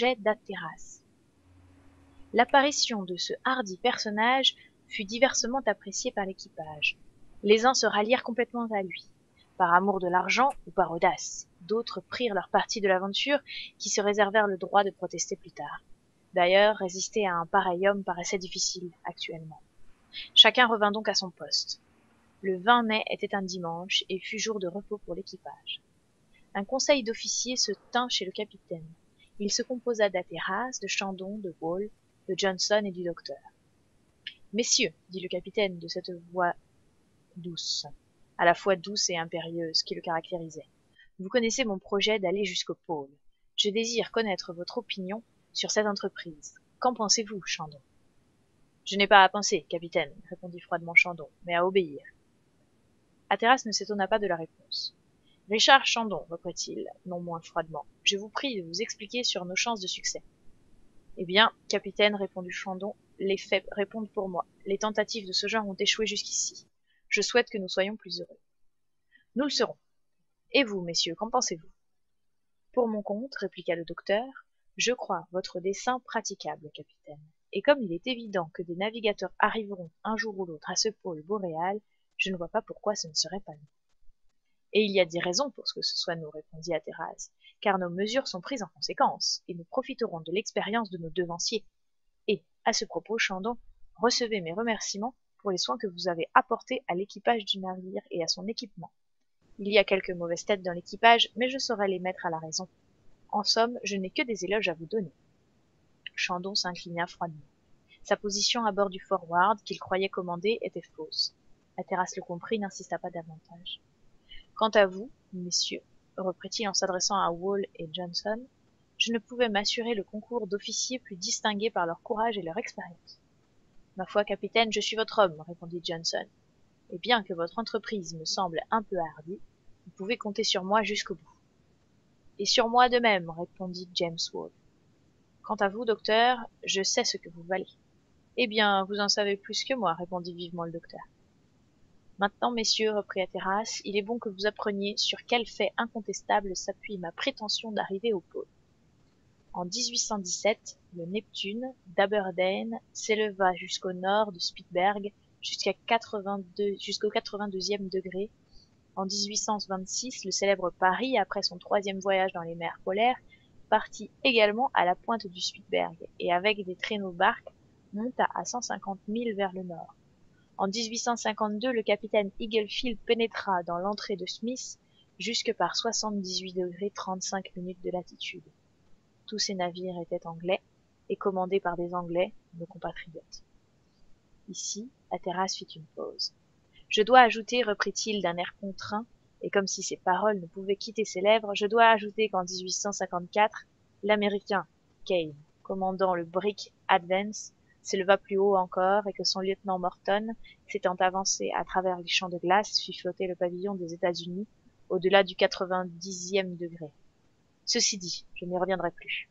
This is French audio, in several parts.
projet d'Athéras. L'apparition de ce hardi personnage fut diversement appréciée par l'équipage. Les uns se rallièrent complètement à lui, par amour de l'argent ou par audace. D'autres prirent leur parti de l'aventure, qui se réservèrent le droit de protester plus tard. D'ailleurs, résister à un pareil homme paraissait difficile actuellement. Chacun revint donc à son poste. Le 20 mai était un dimanche et fut jour de repos pour l'équipage. Un conseil d'officiers se tint chez le capitaine. Il se composa d'Athéras, de Chandon, de Wall, de Johnson et du docteur. « Messieurs, dit le capitaine de cette voix douce, à la fois douce et impérieuse, qui le caractérisait, vous connaissez mon projet d'aller jusqu'au pôle. Je désire connaître votre opinion sur cette entreprise. Qu'en pensez-vous, Chandon ? Je n'ai pas à penser, capitaine, répondit froidement Chandon, mais à obéir. Athéras ne s'étonna pas de la réponse. Richard Chandon, reprit-il, non moins froidement, je vous prie de vous expliquer sur nos chances de succès. Eh bien, capitaine, répondit Chandon, les faits répondent pour moi. Les tentatives de ce genre ont échoué jusqu'ici. Je souhaite que nous soyons plus heureux. Nous le serons. Et vous, messieurs, qu'en pensez-vous? Pour mon compte, répliqua le docteur, je crois votre dessein praticable, capitaine. Et comme il est évident que des navigateurs arriveront un jour ou l'autre à ce pôle boréal, je ne vois pas pourquoi ce ne serait pas nous. Et il y a des raisons pour ce que ce soit nous, répondit Athéras, car nos mesures sont prises en conséquence, et nous profiterons de l'expérience de nos devanciers. Et, à ce propos, Chandon, recevez mes remerciements pour les soins que vous avez apportés à l'équipage du navire et à son équipement. Il y a quelques mauvaises têtes dans l'équipage, mais je saurai les mettre à la raison. En somme, je n'ai que des éloges à vous donner. Chandon s'inclina froidement. Sa position à bord du Forward, qu'il croyait commander, était fausse. Athéras le comprit, n'insista pas davantage. Quant à vous, messieurs, reprit-il en s'adressant à Wall et Johnson, je ne pouvais m'assurer le concours d'officiers plus distingués par leur courage et leur expérience. Ma foi, capitaine, je suis votre homme, répondit Johnson. Et bien que votre entreprise me semble un peu hardie, vous pouvez compter sur moi jusqu'au bout. Et sur moi de même, répondit James Wall. Quant à vous, docteur, je sais ce que vous valez. Eh bien, vous en savez plus que moi, répondit vivement le docteur. Maintenant, messieurs, reprit Athéras, il est bon que vous appreniez sur quel fait incontestable s'appuie ma prétention d'arriver au pôle. En 1817, le Neptune, d'Aberdeen, s'éleva jusqu'au nord de Spitzberg, jusqu'au 82e degré. En 1826, le célèbre Paris, après son 3e voyage dans les mers polaires, partit également à la pointe du Spitzberg, et avec des traîneaux-barques, monta à 150 milles vers le nord. En 1852, le capitaine Eaglefield pénétra dans l'entrée de Smith jusque par 78 degrés 35 minutes de latitude. Tous ces navires étaient anglais et commandés par des Anglais, nos compatriotes. Ici, Athéras fit une pause. Je dois ajouter, reprit-il d'un air contraint, et comme si ces paroles ne pouvaient quitter ses lèvres, je dois ajouter qu'en 1854, l'Américain Kane, commandant le brick Advance, s'éleva plus haut encore et que son lieutenant Morton, s'étant avancé à travers les champs de glace, fit flotter le pavillon des États-Unis au-delà du 90e degré. Ceci dit, je n'y reviendrai plus.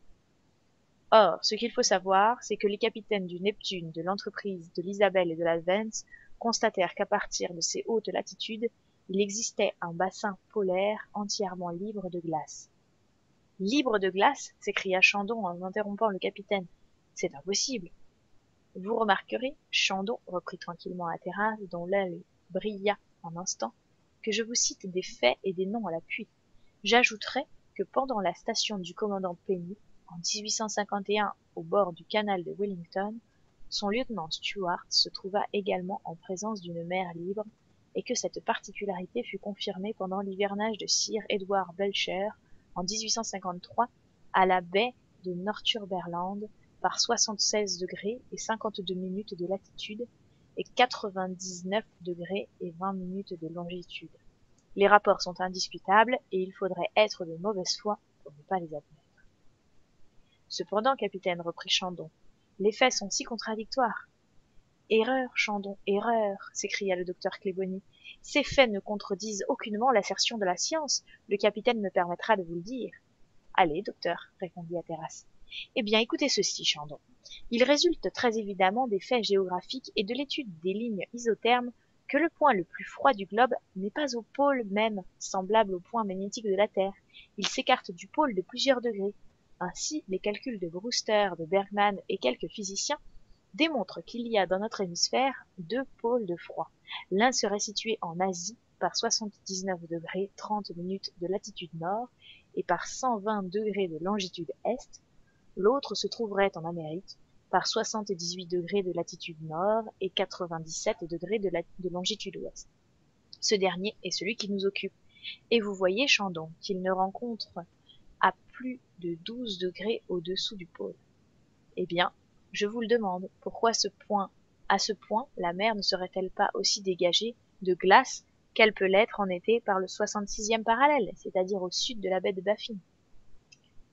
Or, ce qu'il faut savoir, c'est que les capitaines du Neptune, de l'Entreprise, de l'Isabelle et de l'Advance constatèrent qu'à partir de ces hautes latitudes, il existait un bassin polaire entièrement libre de glace. « Libre de glace » s'écria Chandon en interrompant le capitaine. « C'est impossible. » Vous remarquerez, Chandon, reprit tranquillement Athéras, dont l'œil brilla un instant, que je vous cite des faits et des noms à l'appui. J'ajouterai que pendant la station du commandant Penny, en 1851, au bord du canal de Wellington, son lieutenant Stuart se trouva également en présence d'une mer libre, et que cette particularité fut confirmée pendant l'hivernage de Sir Edward Belcher en 1853 à la baie de Northumberland par 76 degrés et 52 minutes de latitude et 99 degrés et 20 minutes de longitude. Les rapports sont indiscutables et il faudrait être de mauvaise foi pour ne pas les admettre. Cependant, capitaine, reprit Chandon, les faits sont si contradictoires. Erreur, Chandon, erreur, s'écria le docteur Claybonny. Ces faits ne contredisent aucunement l'assertion de la science. Le capitaine me permettra de vous le dire. Allez, docteur, répondit Athéras. Eh bien, écoutez ceci, Chandon. Il résulte très évidemment des faits géographiques et de l'étude des lignes isothermes que le point le plus froid du globe n'est pas au pôle même, semblable au point magnétique de la Terre. Il s'écarte du pôle de plusieurs degrés. Ainsi, les calculs de Brewster, de Bergman et quelques physiciens démontrent qu'il y a dans notre hémisphère 2 pôles de froid. L'un serait situé en Asie par 79° 30' de latitude nord et par 120° de longitude est. L'autre se trouverait en Amérique par 78° de latitude nord et 97° de longitude ouest. Ce dernier est celui qui nous occupe. Et vous voyez, Chandon, qu'il ne rencontre à plus de 12° au-dessous du pôle. Eh bien, je vous le demande, pourquoi à ce point, la mer ne serait-elle pas aussi dégagée de glace qu'elle peut l'être en été par le 66e parallèle, c'est-à-dire au sud de la baie de Baffin?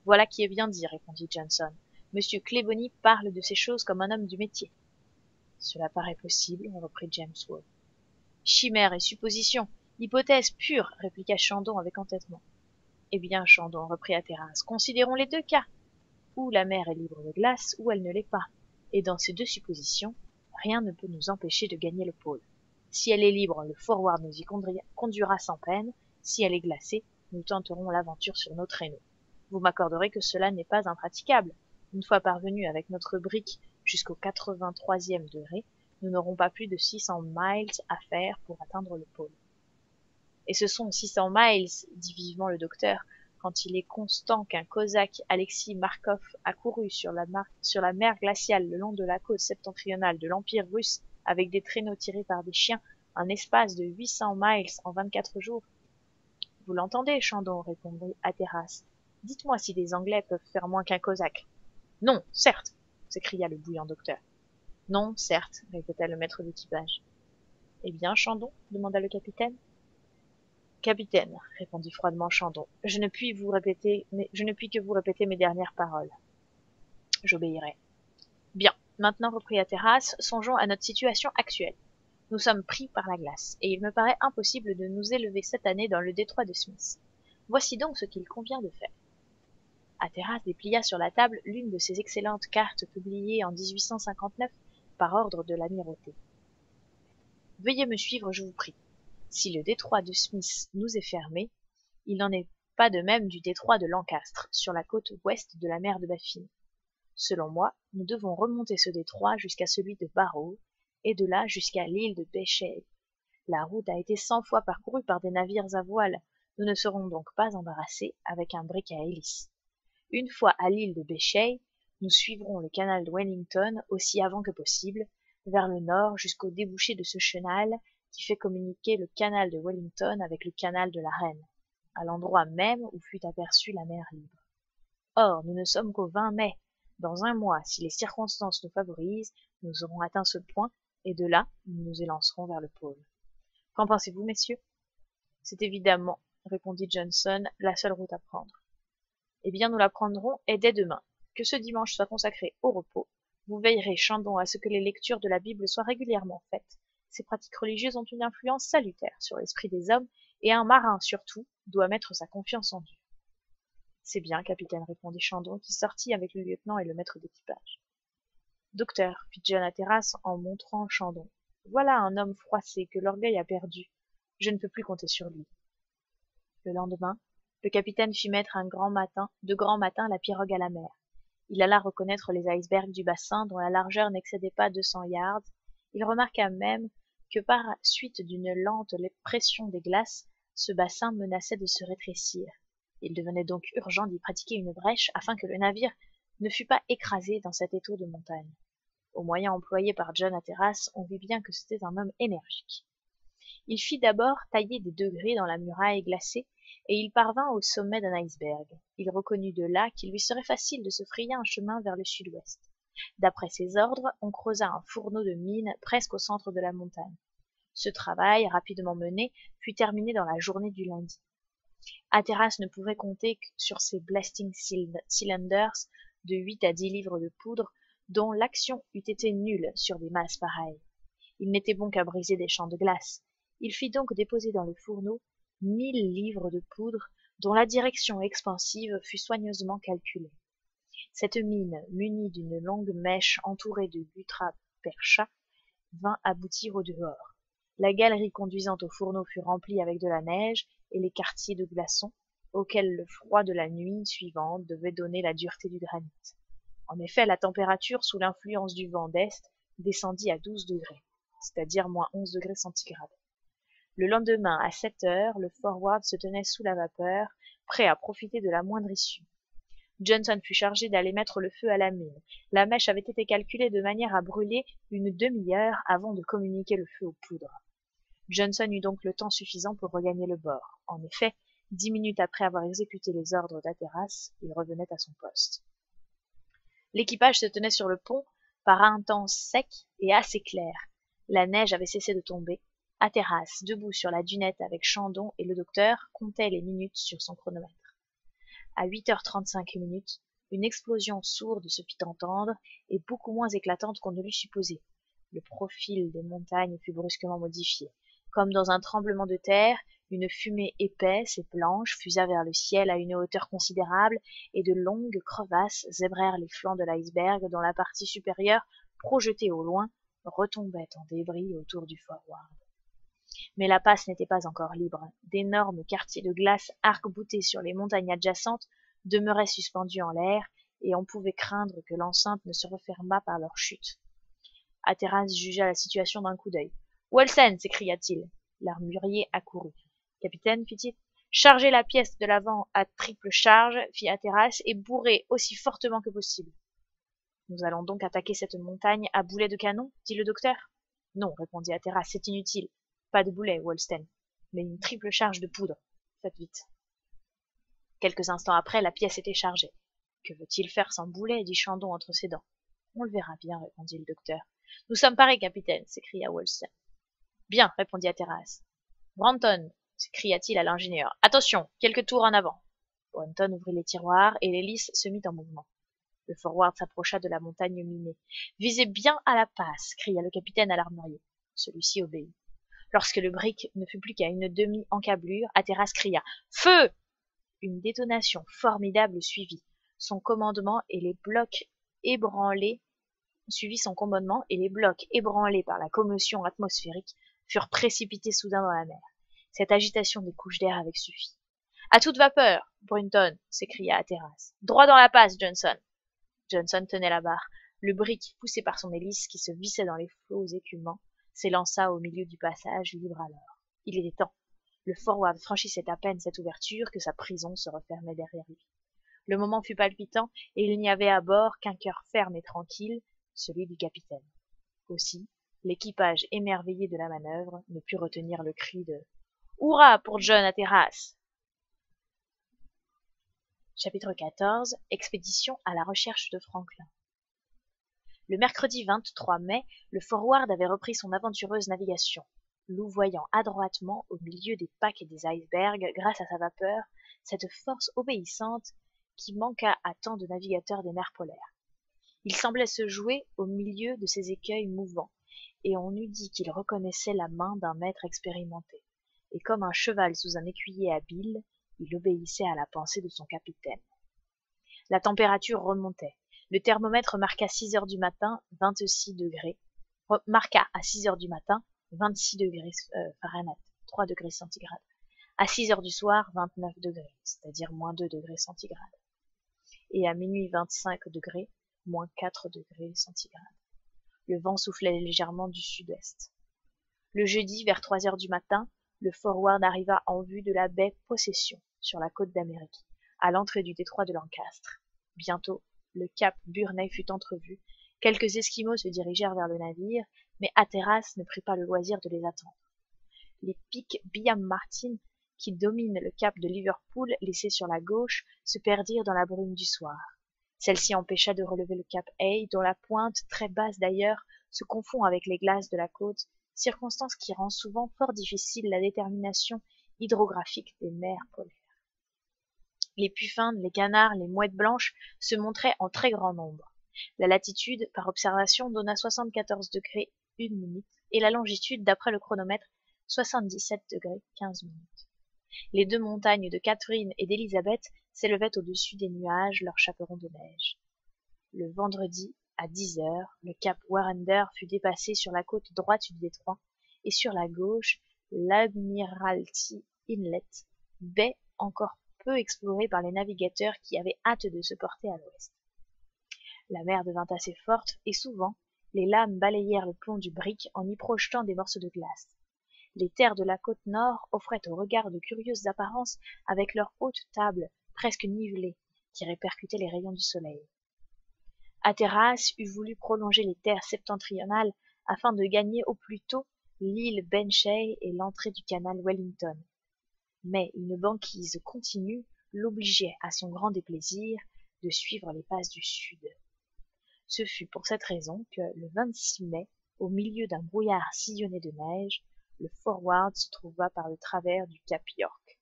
Voilà qui est bien dit, répondit Johnson. Monsieur Claybonny parle de ces choses comme un homme du métier. Cela paraît possible, reprit James Wall. Chimère et supposition, hypothèse pure, répliqua Chandon avec entêtement. Eh bien, Chandon, reprit Hatteras, considérons les 2 cas. Ou la mer est libre de glace, ou elle ne l'est pas. Et dans ces 2 suppositions, rien ne peut nous empêcher de gagner le pôle. Si elle est libre, le forward nous y conduira sans peine. Si elle est glacée, nous tenterons l'aventure sur nos traîneaux. Vous m'accorderez que cela n'est pas impraticable. Une fois parvenus avec notre brick jusqu'au 83e degré, nous n'aurons pas plus de 600 miles à faire pour atteindre le pôle. Et ce sont 600 miles, dit vivement le docteur, quand il est constant qu'un cosaque, Alexis Markov, a couru sur la mer glaciale le long de la côte septentrionale de l'Empire russe avec des traîneaux tirés par des chiens, un espace de 800 miles en 24 jours. Vous l'entendez, Chandon, répondit Hatteras. Dites-moi si les Anglais peuvent faire moins qu'un cosaque. Non, certes, s'écria le bouillant docteur. Non, certes, répéta le maître d'équipage. Eh bien, Chandon, demanda le capitaine. Capitaine, répondit froidement Chandon, je ne puis que vous répéter mes dernières paroles. J'obéirai. Bien, maintenant, reprit Hatteras, songeons à notre situation actuelle. Nous sommes pris par la glace, et il me paraît impossible de nous élever cette année dans le détroit de Smith. Voici donc ce qu'il convient de faire. Hatteras déplia sur la table l'une de ces excellentes cartes publiées en 1859 par ordre de l'amirauté. Veuillez me suivre, je vous prie. Si le détroit de Smith nous est fermé, il n'en est pas de même du détroit de Lancastre, sur la côte ouest de la mer de Baffin. Selon moi, nous devons remonter ce détroit jusqu'à celui de Barrow, et de là jusqu'à l'île de Bechet. La route a été 100 fois parcourue par des navires à voile, nous ne serons donc pas embarrassés avec un brick à hélice. Une fois à l'île de Bechet, nous suivrons le canal de Wellington aussi avant que possible, vers le nord jusqu'au débouché de ce chenal qui fait communiquer le canal de Wellington avec le canal de la Reine, à l'endroit même où fut aperçue la mer libre. Or, nous ne sommes qu'au 20 mai. Dans un mois, si les circonstances nous favorisent, nous aurons atteint ce point, et de là, nous nous élancerons vers le pôle. Qu'en pensez-vous, messieurs? C'est évidemment, répondit Johnson, la seule route à prendre. Eh bien, nous la prendrons, et dès demain. Que ce dimanche soit consacré au repos. Vous veillerez, Chandon, à ce que les lectures de la Bible soient régulièrement faites. Ces pratiques religieuses ont une influence salutaire sur l'esprit des hommes, et un marin, surtout, doit mettre sa confiance en Dieu. C'est bien, capitaine, répondit Chandon, qui sortit avec le lieutenant et le maître d'équipage. Docteur, fit John Hatteras en montrant Chandon, voilà un homme froissé que l'orgueil a perdu. Je ne peux plus compter sur lui. Le lendemain, le capitaine fit mettre de grand matin la pirogue à la mer. Il alla reconnaître les icebergs du bassin dont la largeur n'excédait pas 200 yards. Il remarqua même que par suite d'une lente pression des glaces, ce bassin menaçait de se rétrécir. Il devenait donc urgent d'y pratiquer une brèche afin que le navire ne fût pas écrasé dans cet étau de montagne. Au moyen employé par John Hatteras, on vit bien que c'était un homme énergique. Il fit d'abord tailler des degrés dans la muraille glacée, et il parvint au sommet d'un iceberg. Il reconnut de là qu'il lui serait facile de se frayer un chemin vers le sud-ouest. D'après ses ordres, on creusa un fourneau de mine presque au centre de la montagne. Ce travail, rapidement mené, fut terminé dans la journée du lundi. Hatteras ne pouvait compter sur ses blasting cylinders de 8 à 10 livres de poudre, dont l'action eût été nulle sur des masses pareilles. Il n'était bon qu'à briser des champs de glace. Il fit donc déposer dans le fourneau 1000 livres de poudre, dont la direction expansive fut soigneusement calculée. Cette mine, munie d'une longue mèche entourée de gutta-percha, vint aboutir au dehors. La galerie conduisant au fourneau fut remplie avec de la neige et les quartiers de glaçons, auquel le froid de la nuit suivante devait donner la dureté du granit. En effet, la température, sous l'influence du vent d'est, descendit à 12 degrés, c'est-à-dire moins 11 degrés centigrades. Le lendemain, à 7 heures, le Forward se tenait sous la vapeur, prêt à profiter de la moindre issue. Johnson fut chargé d'aller mettre le feu à la mine. La mèche avait été calculée de manière à brûler une demi-heure avant de communiquer le feu aux poudres. Johnson eut donc le temps suffisant pour regagner le bord. En effet, 10 minutes après avoir exécuté les ordres d'Hatteras, il revenait à son poste. L'équipage se tenait sur le pont par un temps sec et assez clair. La neige avait cessé de tomber. Hatteras, debout sur la dunette avec Chandon et le docteur, comptait les minutes sur son chronomètre. À 8h35 minutes, une explosion sourde se fit entendre et beaucoup moins éclatante qu'on ne l'eût supposé. Le profil des montagnes fut brusquement modifié. Comme dans un tremblement de terre, une fumée épaisse et blanche fusa vers le ciel à une hauteur considérable, et de longues crevasses zébrèrent les flancs de l'iceberg dont la partie supérieure, projetée au loin, retombait en débris autour du Forward. Mais la passe n'était pas encore libre. D'énormes quartiers de glace arc-boutés sur les montagnes adjacentes demeuraient suspendus en l'air, et on pouvait craindre que l'enceinte ne se refermât par leur chute. Hatteras jugea la situation d'un coup d'œil. « Wilson !» s'écria-t-il. L'armurier accourut. « Capitaine, fit-il, chargez la pièce de l'avant à triple charge, fit Hatteras, et bourrez aussi fortement que possible. »« Nous allons donc attaquer cette montagne à boulets de canon ?» dit le docteur. « Non, répondit Hatteras, c'est inutile. Pas de boulets, Wolsten, mais une triple charge de poudre. Faites vite. » Quelques instants après, la pièce était chargée. « Que veut-il faire sans boulets ?» dit Chandon entre ses dents. « On le verra bien, répondit le docteur. »« Nous sommes parés, capitaine, s'écria Wolsten. »« Bien, répondit Hatteras. »« Branton, s'écria-t-il à l'ingénieur. Attention, quelques tours en avant. » Branton ouvrit les tiroirs et l'hélice se mit en mouvement. Le Forward s'approcha de la montagne minée. « Visez bien à la passe, cria le capitaine à l'armurier. Celui-ci obéit. Lorsque le brick ne fut plus qu'à une demi-encablure, Hatteras cria « Feu !» Une détonation formidable suivit. Son commandement et les blocs ébranlés par la commotion atmosphérique furent précipités soudain dans la mer. Cette agitation des couches d'air avait suffi. « À toute vapeur, Brunton !» s'écria Hatteras. « Droit dans la passe, Johnson !» Johnson tenait la barre. Le brick, poussé par son hélice qui se vissait dans les flots écumants, s'élança au milieu du passage, libre alors. Il était temps. Le Forward franchissait à peine cette ouverture que sa prison se refermait derrière lui. Le moment fut palpitant, et il n'y avait à bord qu'un cœur ferme et tranquille, celui du capitaine. Aussi, l'équipage émerveillé de la manœuvre ne put retenir le cri de « Hurrah pour John Hatteras !» Chapitre 14. Expédition à la recherche de Franklin. Le mercredi 23 mai, le Forward avait repris son aventureuse navigation, louvoyant adroitement au milieu des packs et des icebergs grâce à sa vapeur, cette force obéissante qui manqua à tant de navigateurs des mers polaires. Il semblait se jouer au milieu de ces écueils mouvants, et on eût dit qu'il reconnaissait la main d'un maître expérimenté, et comme un cheval sous un écuyer habile, il obéissait à la pensée de son capitaine. La température remontait. Le thermomètre marqua à 6 heures du matin 26 degrés Fahrenheit, 3 degrés centigrades. À 6 heures du soir, 29 degrés, c'est-à-dire moins 2 degrés centigrades. Et à minuit 25 degrés, moins 4 degrés centigrades. Le vent soufflait légèrement du sud-est. Le jeudi, vers 3 heures du matin, le Forward arriva en vue de la baie Possession, sur la côte d'Amérique, à l'entrée du détroit de Lancastre. Bientôt, le cap Burney fut entrevu. Quelques Esquimaux se dirigèrent vers le navire, mais Hatteras ne prit pas le loisir de les attendre. Les pics Biam Martin, qui dominent le cap de Liverpool, laissé sur la gauche, se perdirent dans la brume du soir. Celle-ci empêcha de relever le cap Hay, dont la pointe, très basse d'ailleurs, se confond avec les glaces de la côte, circonstance qui rend souvent fort difficile la détermination hydrographique des mers polaires. Les puffins, les canards, les mouettes blanches se montraient en très grand nombre. La latitude, par observation, donna 74 degrés 1 minute, et la longitude, d'après le chronomètre, 77 degrés 15 minutes. Les deux montagnes de Catherine et d'Elizabeth s'élevaient au-dessus des nuages, leurs chaperons de neige. Le vendredi, à 10 heures, le cap Warrender fut dépassé sur la côte droite du détroit, et sur la gauche, l'Admiralty Inlet, baie encore peu explorée par les navigateurs qui avaient hâte de se porter à l'ouest. La mer devint assez forte, et souvent, les lames balayèrent le plomb du brick en y projetant des morceaux de glace. Les terres de la côte nord offraient au regard de curieuses apparences avec leurs hautes tables presque nivelées qui répercutaient les rayons du soleil. Hatteras eût voulu prolonger les terres septentrionales afin de gagner au plus tôt l'île Benchay et l'entrée du canal Wellington. Mais une banquise continue l'obligeait, à son grand déplaisir, de suivre les passes du sud. Ce fut pour cette raison que, le 26 mai, au milieu d'un brouillard sillonné de neige, le Forward se trouva par le travers du cap York.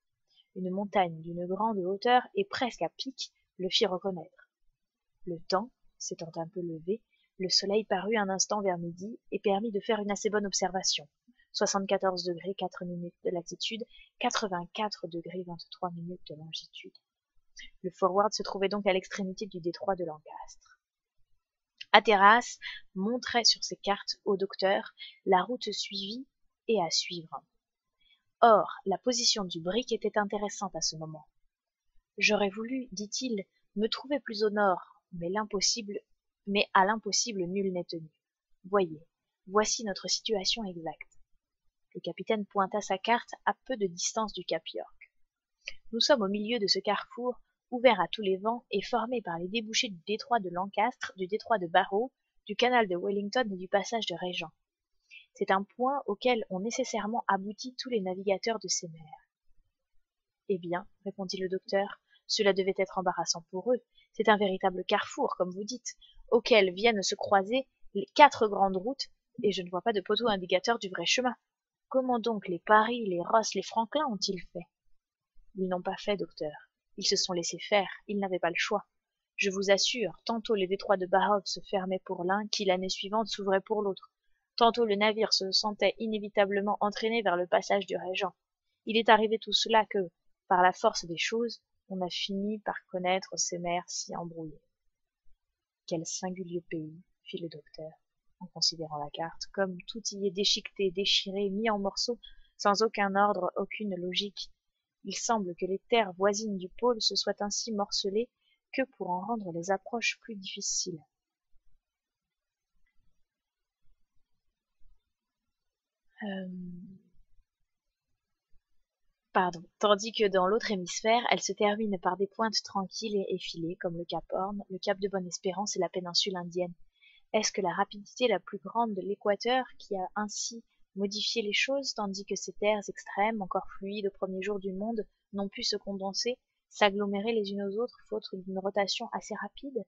Une montagne d'une grande hauteur et presque à pic le fit reconnaître. Le temps s'étant un peu levé, le soleil parut un instant vers midi et permit de faire une assez bonne observation. 74° 4' de latitude, 84° 23' de longitude. Le Forward se trouvait donc à l'extrémité du détroit de Lancastre. Hatteras montrait sur ses cartes au docteur la route suivie et à suivre. Or, la position du brick était intéressante à ce moment. J'aurais voulu, dit-il, me trouver plus au nord, mais à l'impossible nul n'est tenu. Voici notre situation exacte. Le capitaine pointa sa carte à peu de distance du cap York. Nous sommes au milieu de ce carrefour, ouvert à tous les vents et formé par les débouchés du détroit de Lancastre, du détroit de Barrow, du canal de Wellington et du passage de Régent. C'est un point auquel ont nécessairement abouti tous les navigateurs de ces mers. Eh bien, répondit le docteur, cela devait être embarrassant pour eux. C'est un véritable carrefour, comme vous dites, auquel viennent se croiser les 4 grandes routes, et je ne vois pas de poteau indicateur du vrai chemin. Comment donc les Paris, les Ross, les Franklin ont-ils fait? Ils n'ont pas fait, docteur. Ils se sont laissés faire, ils n'avaient pas le choix. Je vous assure, tantôt le détroit de Barrow se fermait pour l'un, qui l'année suivante s'ouvrait pour l'autre. Tantôt le navire se sentait inévitablement entraîné vers le passage du Régent. Il est arrivé tout cela que, par la force des choses, on a fini par connaître ces mers si embrouillées. Quel singulier pays, fit le docteur, en considérant la carte, comme tout y est déchiqueté, déchiré, mis en morceaux, sans aucun ordre, aucune logique. Il semble que les terres voisines du pôle se soient ainsi morcelées que pour en rendre les approches plus difficiles. Tandis que dans l'autre hémisphère, elles se terminent par des pointes tranquilles et effilées, comme le cap Horn, le cap de Bonne-Espérance et la péninsule indienne. Est-ce que la rapidité la plus grande de l'équateur qui a ainsi modifié les choses, tandis que ces terres extrêmes, encore fluides au premier jour du monde, n'ont pu se condenser, s'agglomérer les unes aux autres, faute d'une rotation assez rapide?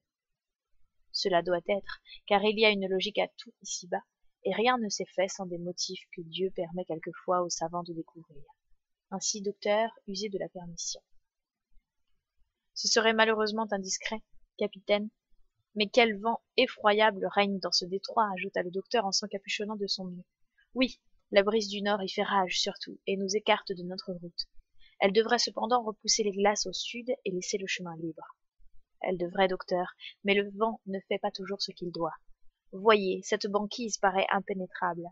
Cela doit être, car il y a une logique à tout ici-bas, et rien ne s'est fait sans des motifs que Dieu permet quelquefois aux savants de découvrir. Ainsi, docteur, usez de la permission. Ce serait malheureusement indiscret, capitaine, mais quel vent effroyable règne dans ce détroit, ajouta le docteur en s'encapuchonnant de son mieux. Oui, la brise du nord y fait rage surtout, et nous écarte de notre route. Elle devrait cependant repousser les glaces au sud et laisser le chemin libre. Elle devrait, docteur, mais le vent ne fait pas toujours ce qu'il doit. Voyez, cette banquise paraît impénétrable.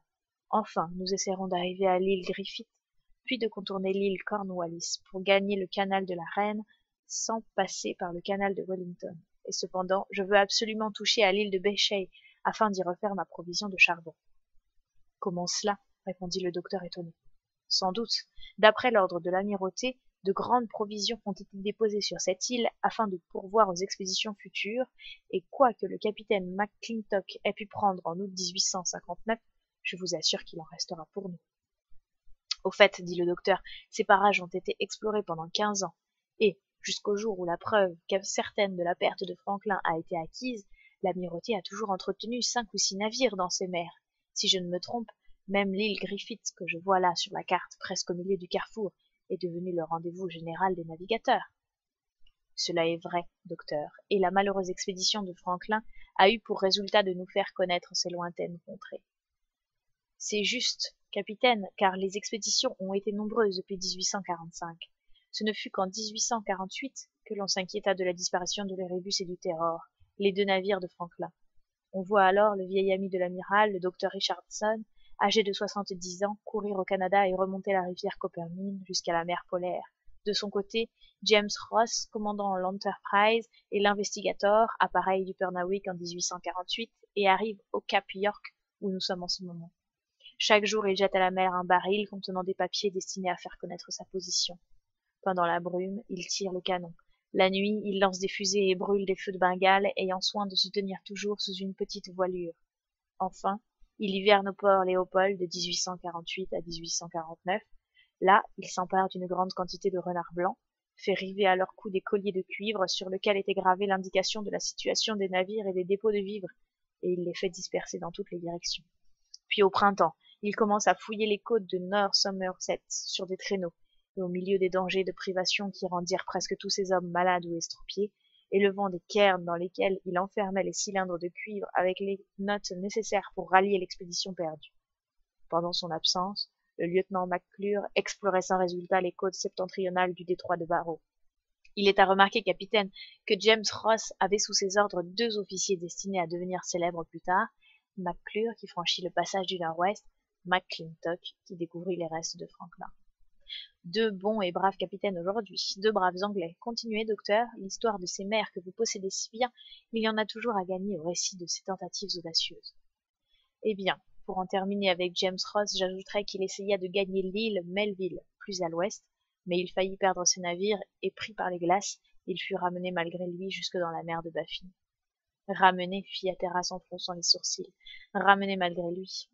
Enfin, nous essaierons d'arriver à l'île Griffith, puis de contourner l'île Cornwallis pour gagner le canal de la Reine sans passer par le canal de Wellington. Et cependant, je veux absolument toucher à l'île de Benchay afin d'y refaire ma provision de charbon. Comment cela? Répondit le docteur étonné. Sans doute, d'après l'ordre de l'amirauté, de grandes provisions ont été déposées sur cette île afin de pourvoir aux expéditions futures, et quoique le capitaine McClintock ait pu prendre en août 1859, je vous assure qu'il en restera pour nous. Au fait, dit le docteur, ces parages ont été explorés pendant 15 ans, et, jusqu'au jour où la preuve certaine de la perte de Franklin a été acquise, l'amirauté a toujours entretenu 5 ou 6 navires dans ces mers. Si je ne me trompe, même l'île Griffith, que je vois là sur la carte, presque au milieu du carrefour, est devenue le rendez-vous général des navigateurs. Cela est vrai, docteur, et la malheureuse expédition de Franklin a eu pour résultat de nous faire connaître ces lointaines contrées. C'est juste, capitaine, car les expéditions ont été nombreuses depuis 1845. Ce ne fut qu'en 1848 que l'on s'inquiéta de la disparition de l'Erebus et du Terror, les 2 navires de Franklin. On voit alors le vieil ami de l'amiral, le docteur Richardson, âgé de 70 ans, courir au Canada et remonter la rivière Coppermine jusqu'à la mer polaire, De son côté, James Ross, commandant l'Enterprise, et l'Investigator, appareil du Pernawik en 1848, et arrive au Cap York où nous sommes en ce moment. Chaque jour, il jette à la mer un baril contenant des papiers destinés à faire connaître sa position. Pendant la brume, il tire le canon. La nuit, il lance des fusées et brûle des feux de Bengale, ayant soin de se tenir toujours sous une petite voilure. Enfin, il hiverne au port Léopold de 1848 à 1849. Là, il s'empare d'une grande quantité de renards blancs, fait river à leur cou des colliers de cuivre sur lesquels était gravée l'indication de la situation des navires et des dépôts de vivres, et il les fait disperser dans toutes les directions. Puis au printemps, il commence à fouiller les côtes de North Somerset sur des traîneaux, et au milieu des dangers de privation qui rendirent presque tous ces hommes malades ou estropiés, élevant des cairns dans lesquels il enfermait les cylindres de cuivre avec les notes nécessaires pour rallier l'expédition perdue. Pendant son absence, le lieutenant McClure explorait sans résultat les côtes septentrionales du détroit de Barrow. Il est à remarquer, capitaine, que James Ross avait sous ses ordres 2 officiers destinés à devenir célèbres plus tard, McClure qui franchit le passage du Nord-Ouest, McClintock qui découvrit les restes de Franklin. 2 bons et braves capitaines aujourd'hui, 2 braves Anglais. Continuez, docteur, l'histoire de ces mers que vous possédez si bien, il y en a toujours à gagner au récit de ces tentatives audacieuses. Eh bien, pour en terminer avec James Ross, j'ajouterai qu'il essaya de gagner l'île Melville, plus à l'ouest, mais il faillit perdre ses navires et, pris par les glaces, il fut ramené malgré lui jusque dans la mer de Baffin. Ramené, fit Hatteras en fronçant les sourcils. Ramené malgré lui.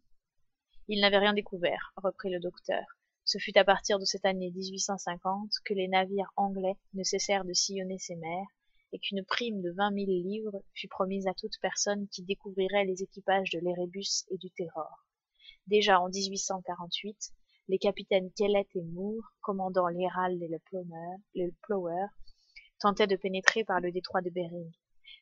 Il n'avait rien découvert, reprit le docteur. Ce fut à partir de cette année 1850 que les navires anglais ne cessèrent de sillonner ces mers, et qu'une prime de 20 000 livres fut promise à toute personne qui découvrirait les équipages de l'Erebus et du Terror. Déjà en 1848, les capitaines Kellett et Moore, commandant l'Herald et le Plower, tentaient de pénétrer par le détroit de Bering.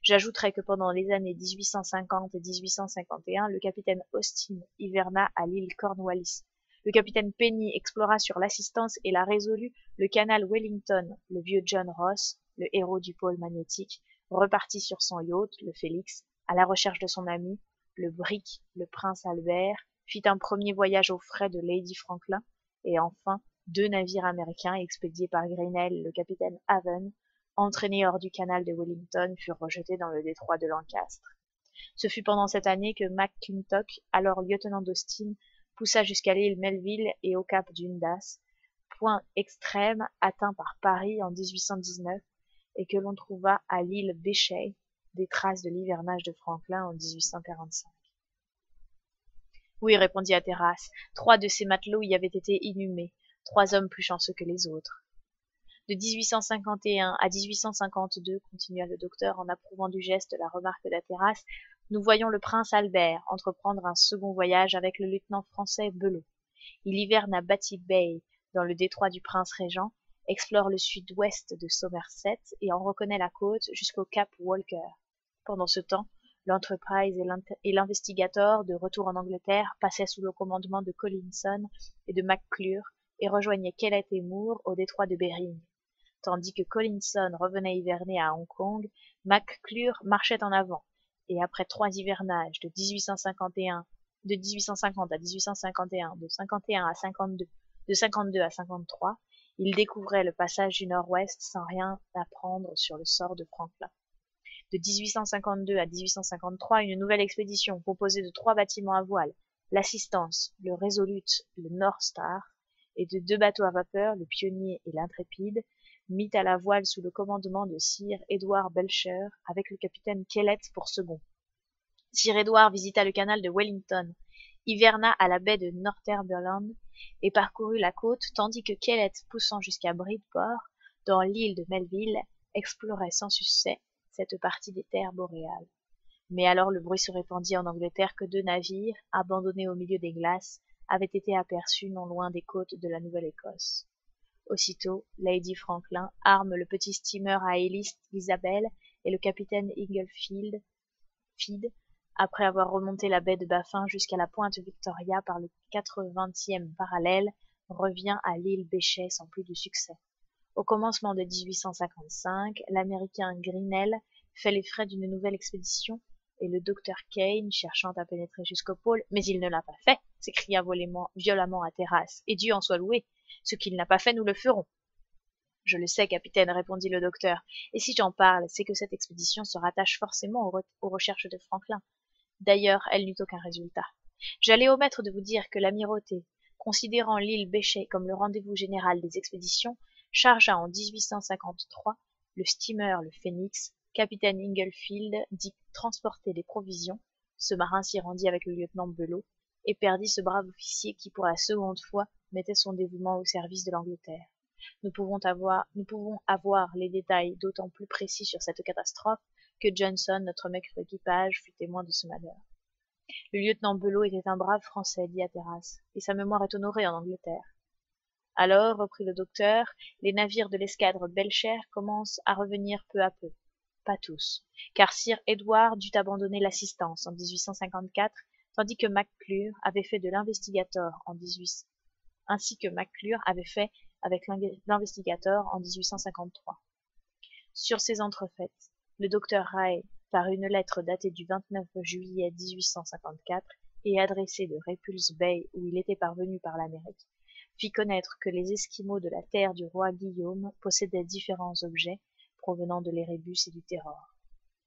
J'ajouterai que pendant les années 1850 et 1851, le capitaine Austin hiverna à l'île Cornwallis. Le capitaine Penny explora sur l'Assistance et la Résolue le canal Wellington. Le vieux John Ross, le héros du pôle magnétique, repartit sur son yacht, le Félix, à la recherche de son ami, le Brick, le prince Albert, fit un premier voyage aux frais de Lady Franklin, et enfin 2 navires américains expédiés par Grinnell, le capitaine Haven, entraînés hors du canal de Wellington, furent rejetés dans le détroit de Lancastre. Ce fut pendant cette année que McClintock, alors lieutenant d'Austin, poussa jusqu'à l'île Melville et au cap d'Undas, point extrême atteint par Paris en 1819, et que l'on trouva à l'île Bechet des traces de l'hivernage de Franklin en 1845. Oui, répondit Hatteras, 3 de ces matelots y avaient été inhumés, 3 hommes plus chanceux que les autres. De 1851 à 1852, continua le docteur en approuvant du geste la remarque d'Hatteras, nous voyons le prince Albert entreprendre un second voyage avec le lieutenant français Belot. Il hiverne à Batty Bay, dans le détroit du prince Régent, explore le sud-ouest de Somerset et en reconnaît la côte jusqu'au cap Walker. Pendant ce temps, l'Enterprise et l'Investigator, de retour en Angleterre, passaient sous le commandement de Collinson et de McClure et rejoignaient Kellett et Moore au détroit de Bering. Tandis que Collinson revenait hiverner à Hong Kong, McClure marchait en avant, et après 3 hivernages de 1850 à 1851, de 51 à 52, de 52 à 53, il découvrait le passage du Nord-Ouest sans rien apprendre sur le sort de Franklin. De 1852 à 1853, une nouvelle expédition composée de 3 bâtiments à voile, l'Assistance, le Resolute, le North Star, et de 2 bateaux à vapeur, le Pionnier et l'Intrépide, mit à la voile sous le commandement de Sir Edward Belcher, avec le capitaine Kellett pour second. Sir Edward visita le canal de Wellington, hiverna à la baie de Northumberland et parcourut la côte, tandis que Kellett, poussant jusqu'à Bridport, dans l'île de Melville, explorait sans succès cette partie des terres boréales. Mais alors le bruit se répandit en Angleterre que 2 navires, abandonnés au milieu des glaces, avaient été aperçus non loin des côtes de la Nouvelle-Écosse. Aussitôt, Lady Franklin arme le petit steamer à hélice Isabelle et le capitaine Inglefield, après avoir remonté la baie de Baffin jusqu'à la pointe Victoria par le 80e parallèle, revient à l'île Bechet sans plus de succès. Au commencement de 1855, l'Américain Grinnell fait les frais d'une nouvelle expédition, et le docteur Kane, cherchant à pénétrer jusqu'au pôle, « Mais il ne l'a pas fait !» s'écria violemment Hatteras, « et Dieu en soit loué ! Ce qu'il n'a pas fait, nous le ferons !» Je le sais, capitaine, répondit le docteur, et si j'en parle, c'est que cette expédition se rattache forcément aux recherches de Franklin. D'ailleurs, elle n'eut aucun résultat. J'allais omettre de vous dire que l'amirauté, considérant l'île Béchet comme le rendez-vous général des expéditions, chargea en 1853 le steamer le Phoenix, capitaine Inglefield d'y transporter des provisions. Ce marin s'y rendit avec le lieutenant Belot et perdit ce brave officier qui, pour la seconde fois, mettait son dévouement au service de l'Angleterre. Nous pouvons avoir les détails d'autant plus précis sur cette catastrophe que Johnson, notre maître d'équipage, fut témoin de ce malheur. Le lieutenant Belot était un brave Français, dit Hatteras, et sa mémoire est honorée en Angleterre. Alors, reprit le docteur, les navires de l'escadre Belcher commencent à revenir peu à peu. Pas tous, car Sir Edward dut abandonner l'assistance en 1854, tandis que McClure avait fait de l'Investigator en 18... ainsi que McClure avait fait avec l'Investigator en 1853. Sur ces entrefaites, le docteur Rae, par une lettre datée du 29 juillet 1854 et adressée de Repulse Bay où il était parvenu par l'Amérique, fit connaître que les Esquimaux de la terre du roi Guillaume possédaient différents objets provenant de l'Érébus et du Terror.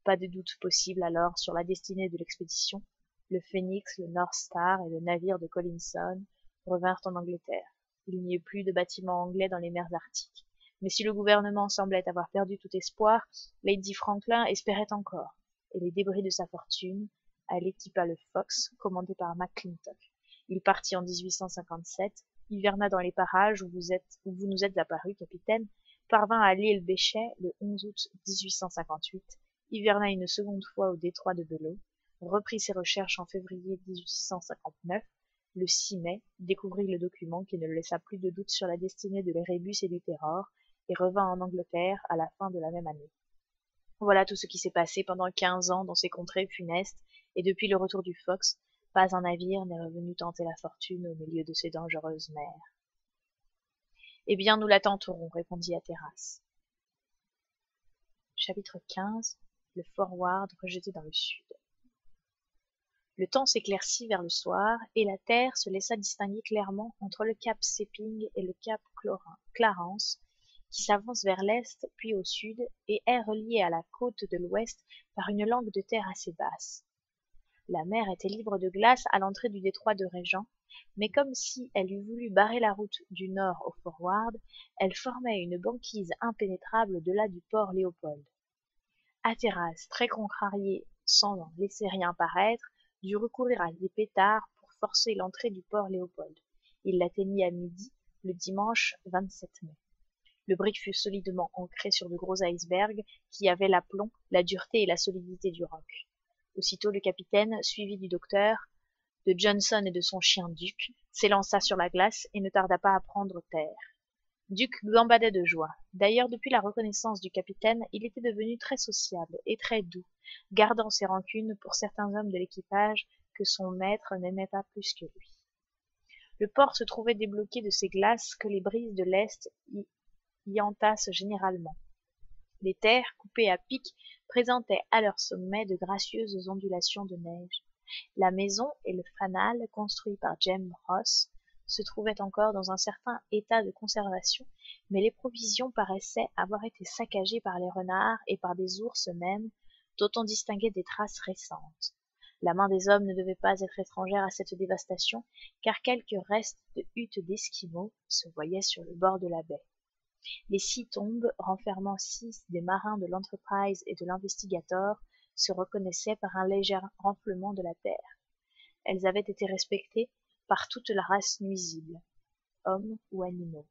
Pas de doute possible alors sur la destinée de l'expédition. Le Phoenix, le North Star et le navire de Collinson revinrent en Angleterre. Il n'y eut plus de bâtiments anglais dans les mers arctiques. Mais si le gouvernement semblait avoir perdu tout espoir, Lady Franklin espérait encore, et les débris de sa fortune, elle équipa le Fox, commandé par McClintock. Il partit en 1857, hiverna dans les parages où vous nous êtes apparu, capitaine, parvint à l'île Béchet le 11 août 1858, hiverna une seconde fois au détroit de Belot, reprit ses recherches en février 1859, le 6 mai, découvrit le document qui ne laissa plus de doute sur la destinée de l'Érébus et du Terror, et revint en Angleterre à la fin de la même année. Voilà tout ce qui s'est passé pendant 15 ans dans ces contrées funestes, et depuis le retour du Fox, pas un navire n'est revenu tenter la fortune au milieu de ces dangereuses mers. Eh bien, nous la tenterons, répondit Hatteras. Chapitre 15. Le Forward rejeté dans le sud. Le temps s'éclaircit vers le soir, et la terre se laissa distinguer clairement entre le cap Sepping et le cap Clarence, qui s'avance vers l'est puis au sud, et est relié à la côte de l'ouest par une langue de terre assez basse. La mer était libre de glace à l'entrée du détroit de Régent, mais comme si elle eût voulu barrer la route du nord au Forward, elle formait une banquise impénétrable au-delà du port Léopold. Hatteras, très contrarié, sans en laisser rien paraître, dut recourir à des pétards pour forcer l'entrée du port Léopold. Il l'atteignit à midi, le dimanche 27 mai. Le brick fut solidement ancré sur de gros icebergs qui avaient l'aplomb, la dureté et la solidité du roc. Aussitôt le capitaine, suivi du docteur, de Johnson et de son chien Duc, s'élança sur la glace et ne tarda pas à prendre terre. Duc gambadait de joie. D'ailleurs, depuis la reconnaissance du capitaine, il était devenu très sociable et très doux, gardant ses rancunes pour certains hommes de l'équipage que son maître n'aimait pas plus que lui. Le port se trouvait débloqué de ces glaces que les brises de l'Est y entassent généralement. Les terres, coupées à pic, présentaient à leur sommet de gracieuses ondulations de neige. La maison et le fanal, construits par James Ross, se trouvaient encore dans un certain état de conservation, mais les provisions paraissaient avoir été saccagées par les renards et par des ours même, dont on distinguait des traces récentes. La main des hommes ne devait pas être étrangère à cette dévastation, car quelques restes de huttes d'Esquimaux se voyaient sur le bord de la baie. Les 6 tombes, renfermant 6 des marins de l'Enterprise et de l'Investigator, se reconnaissaient par un léger renflement de la terre. Elles avaient été respectées par toute la race nuisible, hommes ou animaux.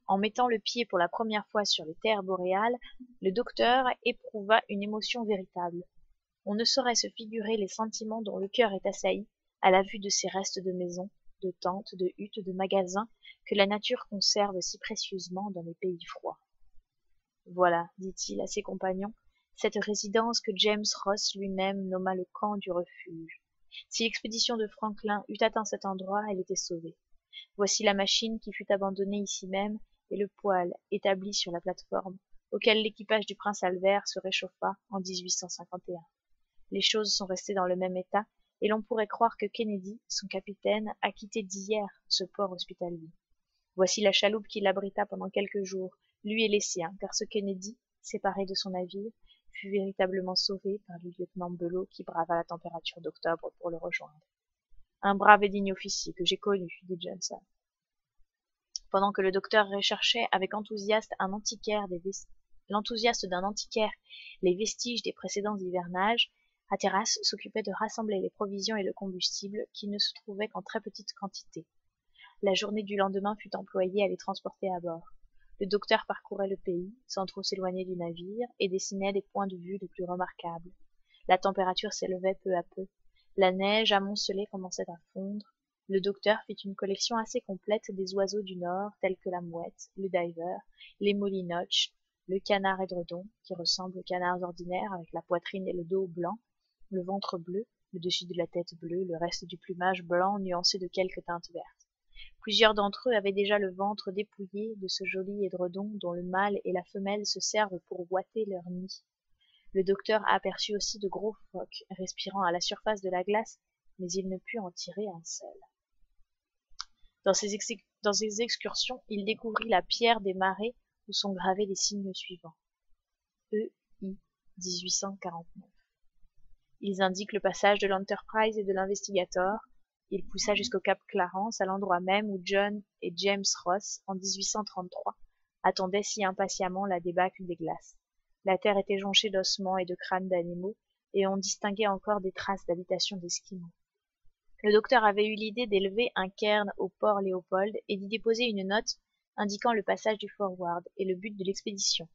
En mettant le pied pour la première fois sur les terres boréales, le docteur éprouva une émotion véritable. On ne saurait se figurer les sentiments dont le cœur est assailli à la vue de ces restes de maisons, de tentes, de huttes, de magasins que la nature conserve si précieusement dans les pays froids. Voilà, dit-il à ses compagnons, cette résidence que James Ross lui-même nomma le camp du refuge. Si l'expédition de Franklin eût atteint cet endroit, elle était sauvée. Voici la machine qui fut abandonnée ici même, et le poêle établi sur la plate-forme, auquel l'équipage du prince Albert se réchauffa en 1851. Les choses sont restées dans le même état, et l'on pourrait croire que Kennedy, son capitaine, a quitté d'hier ce port hospitalier. Voici la chaloupe qui l'abrita pendant quelques jours, lui et les siens, car ce Kennedy, séparé de son navire, fut véritablement sauvé par le lieutenant Belot qui brava la température d'octobre pour le rejoindre. Un brave et digne officier que j'ai connu, dit Johnson. Pendant que le docteur recherchait avec l'enthousiasme d'un antiquaire les vestiges des précédents hivernages, Hatteras s'occupait de rassembler les provisions et le combustible qui ne se trouvaient qu'en très petite quantité. La journée du lendemain fut employée à les transporter à bord. Le docteur parcourait le pays, sans trop s'éloigner du navire, et dessinait les points de vue les plus remarquables. La température s'élevait peu à peu. La neige amoncelée commençait à fondre. Le docteur fit une collection assez complète des oiseaux du Nord, tels que la mouette, le diver, les molinoches, le canard édredon, qui ressemble aux canards ordinaires avec la poitrine et le dos blancs, le ventre bleu, le dessus de la tête bleu, le reste du plumage blanc nuancé de quelques teintes vertes. Plusieurs d'entre eux avaient déjà le ventre dépouillé de ce joli édredon dont le mâle et la femelle se servent pour ouater leur nid. Le docteur aperçut aussi de gros phoques respirant à la surface de la glace, mais il ne put en tirer un seul. Dans ses excursions, il découvrit la pierre des marais où sont gravés les signes suivants. E.I. 1849. Ils indiquent le passage de l'Enterprise et de l'Investigator. Il poussa jusqu'au cap Clarence, à l'endroit même où John et James Ross, en 1833, attendaient si impatiemment la débâcle des glaces. La terre était jonchée d'ossements et de crânes d'animaux, et on distinguait encore des traces d'habitation d'Esquimaux. Le docteur avait eu l'idée d'élever un cairn au port Léopold et d'y déposer une note indiquant le passage du Forward et le but de l'expédition.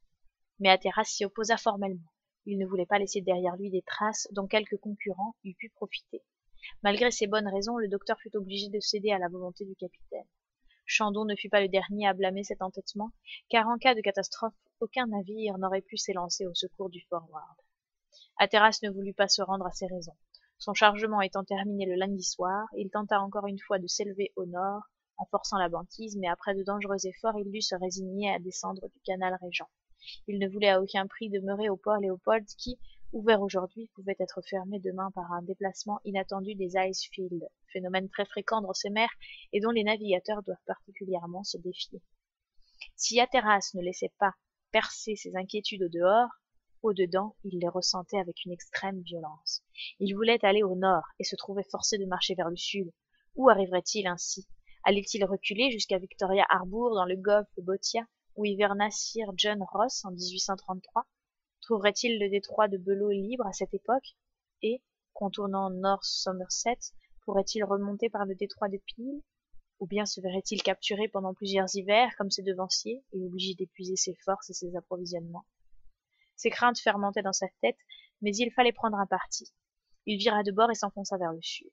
Mais Hatteras s'y opposa formellement. Il ne voulait pas laisser derrière lui des traces dont quelque concurrent eût pu profiter. Malgré ces bonnes raisons, le docteur fut obligé de céder à la volonté du capitaine. Chandon ne fut pas le dernier à blâmer cet entêtement, car en cas de catastrophe, aucun navire n'aurait pu s'élancer au secours du Forward. Hatteras ne voulut pas se rendre à ses raisons. Son chargement étant terminé le lundi soir, il tenta encore une fois de s'élever au nord, en forçant la banquise, mais après de dangereux efforts, il dut se résigner à descendre du canal Régent. Il ne voulait à aucun prix demeurer au port Léopold qui, ouvert aujourd'hui, pouvait être fermé demain par un déplacement inattendu des ice fields, phénomène très fréquent dans ces mers et dont les navigateurs doivent particulièrement se défier. Si Hatteras ne laissait pas percer ses inquiétudes au dehors, au-dedans, il les ressentait avec une extrême violence. Il voulait aller au nord et se trouvait forcé de marcher vers le sud. Où arriverait-il ainsi? Allait-il reculer jusqu'à Victoria Harbour dans le golfe de Bothia, où hiverna Sir John Ross en 1833? Trouverait-il le détroit de Belot libre à cette époque? Et, contournant North Somerset, pourrait-il remonter par le détroit de Peel? Ou bien se verrait-il capturé pendant plusieurs hivers comme ses devanciers et obligé d'épuiser ses forces et ses approvisionnements? Ses craintes fermentaient dans sa tête, mais il fallait prendre un parti. Il vira de bord et s'enfonça vers le sud.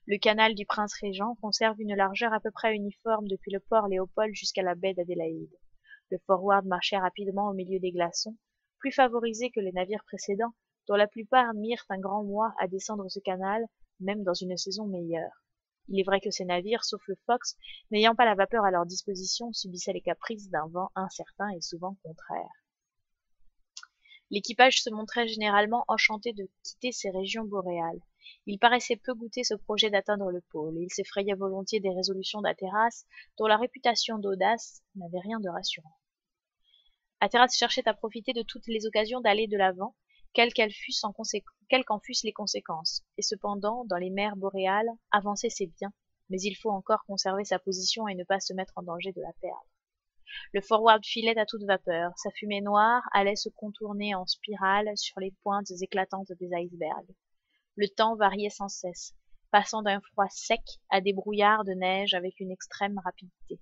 Le canal du Prince Régent conserve une largeur à peu près uniforme depuis le port Léopold jusqu'à la baie d'Adélaïde. Le Forward marchait rapidement au milieu des glaçons, plus favorisé que les navires précédents, dont la plupart mirent un grand mois à descendre ce canal, même dans une saison meilleure. Il est vrai que ces navires, sauf le Fox, n'ayant pas la vapeur à leur disposition, subissaient les caprices d'un vent incertain et souvent contraire. L'équipage se montrait généralement enchanté de quitter ces régions boréales. Il paraissait peu goûter ce projet d'atteindre le pôle, et il s'effrayait volontiers des résolutions d'Hatteras, dont la réputation d'audace n'avait rien de rassurant. Hatteras cherchait à profiter de toutes les occasions d'aller de l'avant, quelles qu'en fussent les conséquences, et cependant, dans les mers boréales, avancer c'est bien, mais il faut encore conserver sa position et ne pas se mettre en danger de la perdre. Le Forward filait à toute vapeur, sa fumée noire allait se contourner en spirale sur les pointes éclatantes des icebergs. Le temps variait sans cesse, passant d'un froid sec à des brouillards de neige avec une extrême rapidité.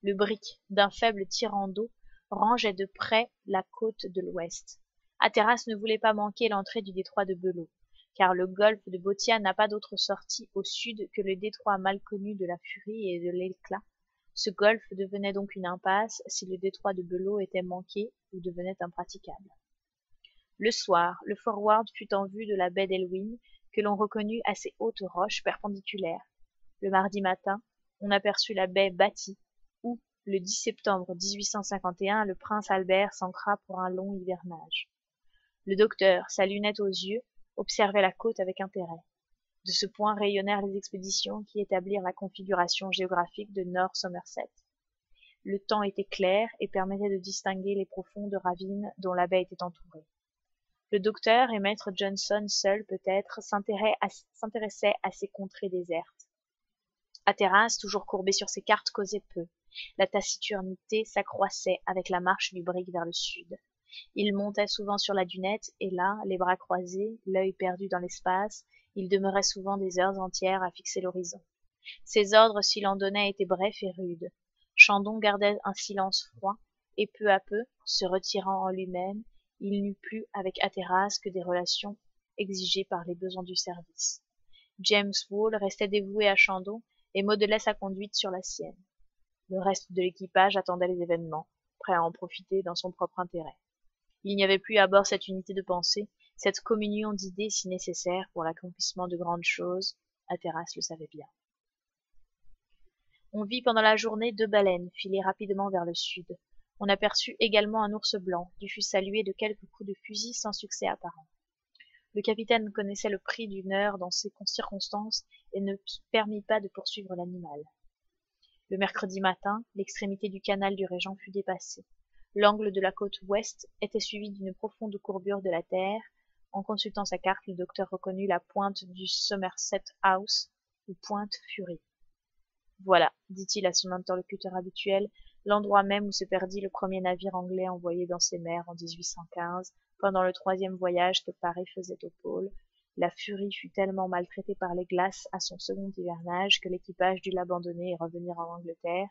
Le brick d'un faible tirant d'eau rangeait de près la côte de l'ouest. Hatteras ne voulait pas manquer l'entrée du détroit de Belot, car le golfe de Bothia n'a pas d'autre sortie au sud que le détroit mal connu de la Furie et de l'Éclat. Ce golfe devenait donc une impasse si le détroit de Belot était manqué ou devenait impraticable. Le soir, le Forward fut en vue de la baie d'Elwyn, que l'on reconnut à ses hautes roches perpendiculaires. Le mardi matin, on aperçut la baie bâtie, où, le 10 septembre 1851, le prince Albert s'ancra pour un long hivernage. Le docteur, sa lunette aux yeux, observait la côte avec intérêt. De ce point rayonnèrent les expéditions qui établirent la configuration géographique de North Somerset. Le temps était clair et permettait de distinguer les profondes ravines dont la baie était entourée. Le docteur et maître Johnson seuls peut-être s'intéressaient à ces contrées désertes. Hatteras, toujours courbé sur ses cartes, causait peu. La taciturnité s'accroissait avec la marche du brick vers le sud. Il montait souvent sur la dunette, et là, les bras croisés, l'œil perdu dans l'espace, il demeurait souvent des heures entières à fixer l'horizon. Ses ordres, s'il en donnait, étaient brefs et rudes. Chandon gardait un silence froid, et peu à peu, se retirant en lui-même, il n'eut plus avec Hatteras que des relations exigées par les besoins du service. James Wall restait dévoué à Chandon et modelait sa conduite sur la sienne. Le reste de l'équipage attendait les événements, prêt à en profiter dans son propre intérêt. Il n'y avait plus à bord cette unité de pensée, cette communion d'idées si nécessaire pour l'accomplissement de grandes choses. Hatteras le savait bien. On vit pendant la journée 2 baleines filer rapidement vers le sud. On aperçut également un ours blanc, qui fut salué de quelques coups de fusil sans succès apparent. Le capitaine connaissait le prix d'une heure dans ces circonstances et ne permit pas de poursuivre l'animal. Le mercredi matin, l'extrémité du canal du Régent fut dépassée. L'angle de la côte ouest était suivi d'une profonde courbure de la terre. En consultant sa carte, le docteur reconnut la pointe du Somerset House, ou pointe Fury. Voilà, dit-il à son interlocuteur habituel, l'endroit même où se perdit le premier navire anglais envoyé dans ces mers en 1815, pendant le 3e voyage que Paris faisait au pôle. La Fury fut tellement maltraitée par les glaces à son second hivernage que l'équipage dut l'abandonner et revenir en Angleterre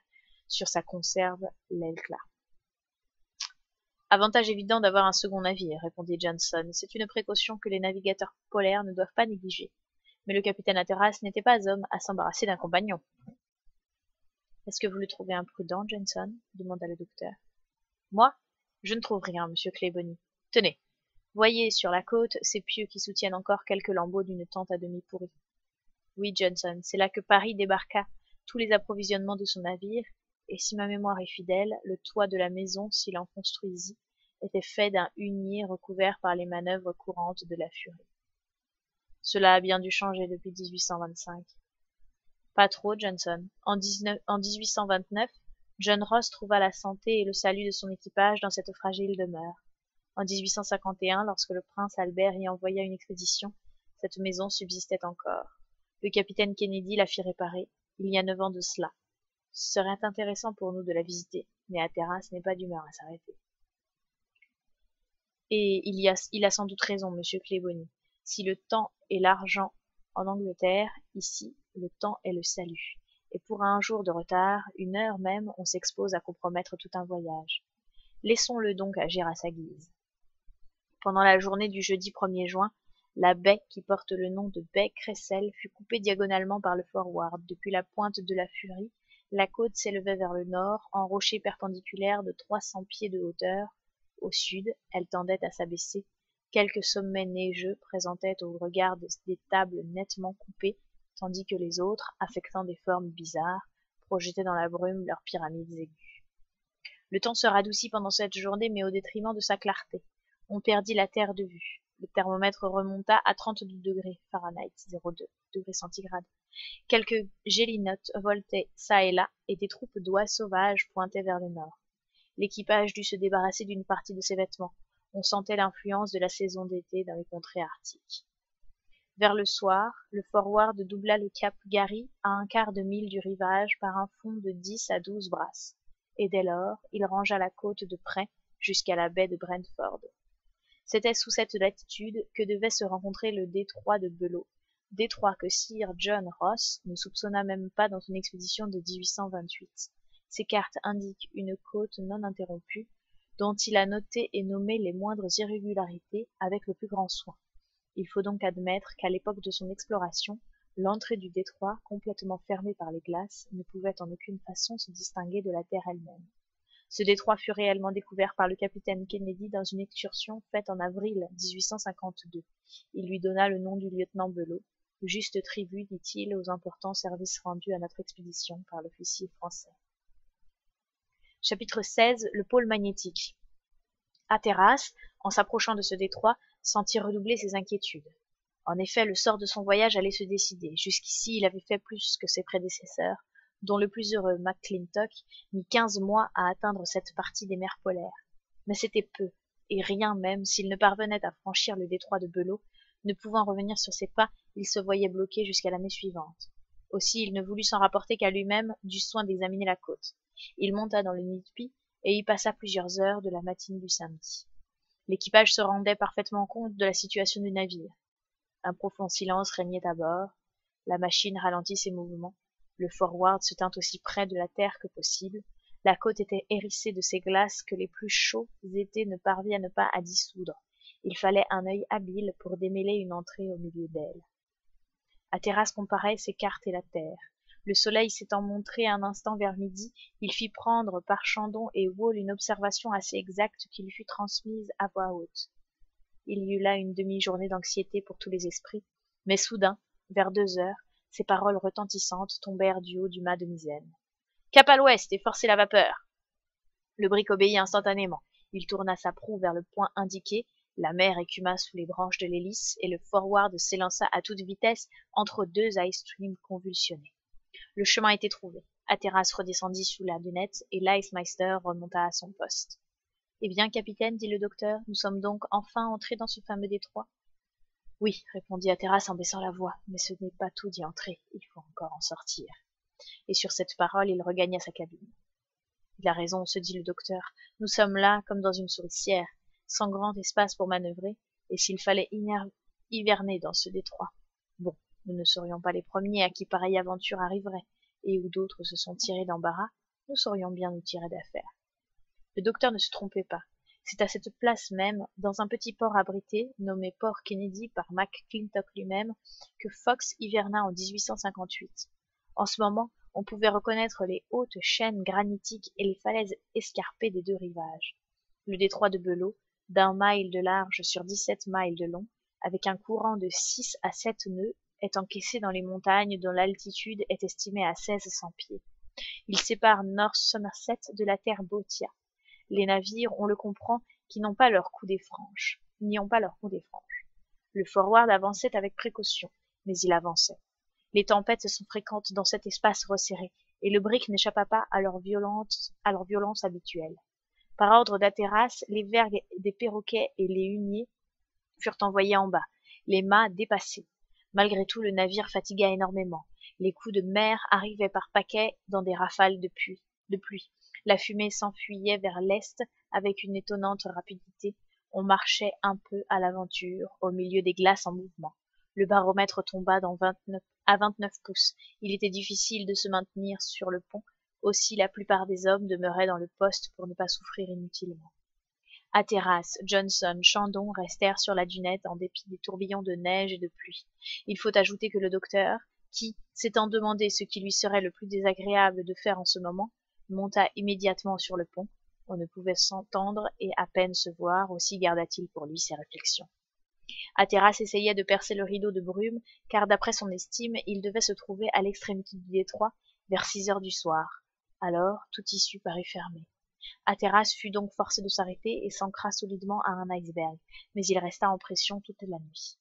sur sa conserve, l'Elcla. Avantage évident d'avoir un second navire, répondit Johnson. C'est une précaution que les navigateurs polaires ne doivent pas négliger. Mais le capitaine Hatteras n'était pas homme à s'embarrasser d'un compagnon. Est-ce que vous le trouvez imprudent, Johnson demanda le docteur. Moi, je ne trouve rien, monsieur Claybonny. Tenez, voyez sur la côte ces pieux qui soutiennent encore quelques lambeaux d'une tente à demi pourrie. Oui, Johnson, c'est là que Paris débarqua tous les approvisionnements de son navire, et si ma mémoire est fidèle, le toit de la maison, s'il en construisit, était fait d'un hunier recouvert par les manœuvres courantes de la Fury. Cela a bien dû changer depuis 1825. Pas trop, Johnson. En 1829, John Ross trouva la santé et le salut de son équipage dans cette fragile demeure. En 1851, lorsque le prince Albert y envoya une expédition, cette maison subsistait encore. Le capitaine Kennedy la fit réparer, il y a 9 ans de cela. Ce serait intéressant pour nous de la visiter, mais Hatteras n'est pas d'humeur à s'arrêter. Et il a sans doute raison, monsieur Claybonny. Si le temps est l'argent en Angleterre, ici, le temps est le salut. Et pour un jour de retard, 1 heure même, on s'expose à compromettre tout un voyage. Laissons-le donc agir à sa guise. Pendant la journée du jeudi 1er juin, la baie qui porte le nom de baie Cressel fut coupée diagonalement par le Forward. Depuis la pointe de la Fury, la côte s'élevait vers le nord, en rochers perpendiculaires de 300 pieds de hauteur. Au sud, elle tendait à s'abaisser. Quelques sommets neigeux présentaient au regard des tables nettement coupées, tandis que les autres, affectant des formes bizarres, projetaient dans la brume leurs pyramides aiguës. Le temps se radoucit pendant cette journée, mais au détriment de sa clarté. On perdit la terre de vue. Le thermomètre remonta à 32 degrés Fahrenheit, 0,2 degrés centigrades. Quelques gélinottes voltaient çà et là, et des troupes d'oies sauvages pointaient vers le nord. L'équipage dut se débarrasser d'une partie de ses vêtements. On sentait l'influence de la saison d'été dans les contrées arctiques. Vers le soir, le Forward doubla le cap Garry à un quart de mille du rivage par un fond de 10 à 12 brasses, et dès lors, il rangea la côte de près jusqu'à la baie de Brentford. C'était sous cette latitude que devait se rencontrer le détroit de Bellot, détroit que Sir John Ross ne soupçonna même pas dans une expédition de 1828. Ces cartes indiquent une côte non interrompue, dont il a noté et nommé les moindres irrégularités avec le plus grand soin. Il faut donc admettre qu'à l'époque de son exploration, l'entrée du détroit, complètement fermée par les glaces, ne pouvait en aucune façon se distinguer de la terre elle-même. Ce détroit fut réellement découvert par le capitaine Kennedy dans une excursion faite en avril 1852. Il lui donna le nom du lieutenant Bellot, juste tribut, dit-il, aux importants services rendus à notre expédition par l'officier français. Chapitre 16. Le pôle magnétique. Hatteras, en s'approchant de ce détroit, sentit redoubler ses inquiétudes. En effet, le sort de son voyage allait se décider. Jusqu'ici, il avait fait plus que ses prédécesseurs, dont le plus heureux, McClintock, mit 15 mois à atteindre cette partie des mers polaires. Mais c'était peu, et rien même s'il ne parvenait à franchir le détroit de Bellot. Ne pouvant revenir sur ses pas, il se voyait bloqué jusqu'à l'année suivante. Aussi il ne voulut s'en rapporter qu'à lui-même du soin d'examiner la côte. Il monta dans le Nispi et y passa plusieurs heures de la matinée du samedi. L'équipage se rendait parfaitement compte de la situation du navire. Un profond silence régnait à bord. La machine ralentit ses mouvements. Le Forward se tint aussi près de la terre que possible. La côte était hérissée de ces glaces que les plus chauds étés ne parviennent pas à dissoudre. Il fallait un œil habile pour démêler une entrée au milieu d'elle. Hatteras comparait ses cartes et la terre. Le soleil s'étant montré un instant vers midi, il fit prendre par Chandon et Wall une observation assez exacte qui lui fut transmise à voix haute. Il y eut là une demi-journée d'anxiété pour tous les esprits, mais soudain, vers 2 heures, ces paroles retentissantes tombèrent du haut du mât de misaine. Cap à l'ouest et forcez la vapeur. Le brick obéit instantanément. Il tourna sa proue vers le point indiqué, la mer écuma sous les branches de l'hélice et le Forward s'élança à toute vitesse entre deux ice streams convulsionnés. Le chemin était trouvé. Hatteras redescendit sous la dunette et l'Icemeister remonta à son poste. Eh bien, capitaine, dit le docteur, nous sommes donc enfin entrés dans ce fameux détroit. Oui, répondit Hatteras en baissant la voix, mais ce n'est pas tout d'y entrer, il faut encore en sortir. Et sur cette parole, il regagna sa cabine. Il a raison, se dit le docteur, nous sommes là comme dans une souricière, sans grand espace pour manœuvrer, et s'il fallait hiverner dans ce détroit. Bon, nous ne serions pas les premiers à qui pareille aventure arriverait, et où d'autres se sont tirés d'embarras, nous saurions bien nous tirer d'affaire. Le docteur ne se trompait pas. C'est à cette place même, dans un petit port abrité, nommé Port Kennedy par McClintock lui-même, que Fox hiverna en 1858. En ce moment, on pouvait reconnaître les hautes chaînes granitiques et les falaises escarpées des deux rivages. Le détroit de Bellot, d'1 mille de large sur 17 miles de long, avec un courant de 6 à 7 nœuds, est encaissé dans les montagnes dont l'altitude est estimée à 1600 pieds. Il sépare North Somerset de la terre Boothia. Les navires, on le comprend, qui n'ont pas leur coup des franges, n'y ont pas leur coup des franges. Le Forward avançait avec précaution, mais il avançait. Les tempêtes sont fréquentes dans cet espace resserré, et le brick n'échappa pas à leur violence habituelle. Par ordre d'Hatteras, les vergues des perroquets et les huniers furent envoyés en bas, les mâts dépassés. Malgré tout, le navire fatigua énormément. Les coups de mer arrivaient par paquets dans des rafales de pluie. La fumée s'enfuyait vers l'est avec une étonnante rapidité. On marchait un peu à l'aventure, au milieu des glaces en mouvement. Le baromètre tomba à 29 pouces. Il était difficile de se maintenir sur le pont. Aussi la plupart des hommes demeuraient dans le poste pour ne pas souffrir inutilement. Hatteras, Johnson, Chandon restèrent sur la dunette en dépit des tourbillons de neige et de pluie. Il faut ajouter que le docteur, qui, s'étant demandé ce qui lui serait le plus désagréable de faire en ce moment, monta immédiatement sur le pont. On ne pouvait s'entendre et à peine se voir, aussi garda-t-il pour lui ses réflexions. Hatteras essayait de percer le rideau de brume, car d'après son estime, il devait se trouver à l'extrémité du détroit vers 6 heures du soir. Alors, toute issue parut fermée. Hatteras fut donc forcé de s'arrêter et s'ancra solidement à un iceberg, mais il resta en pression toute la nuit.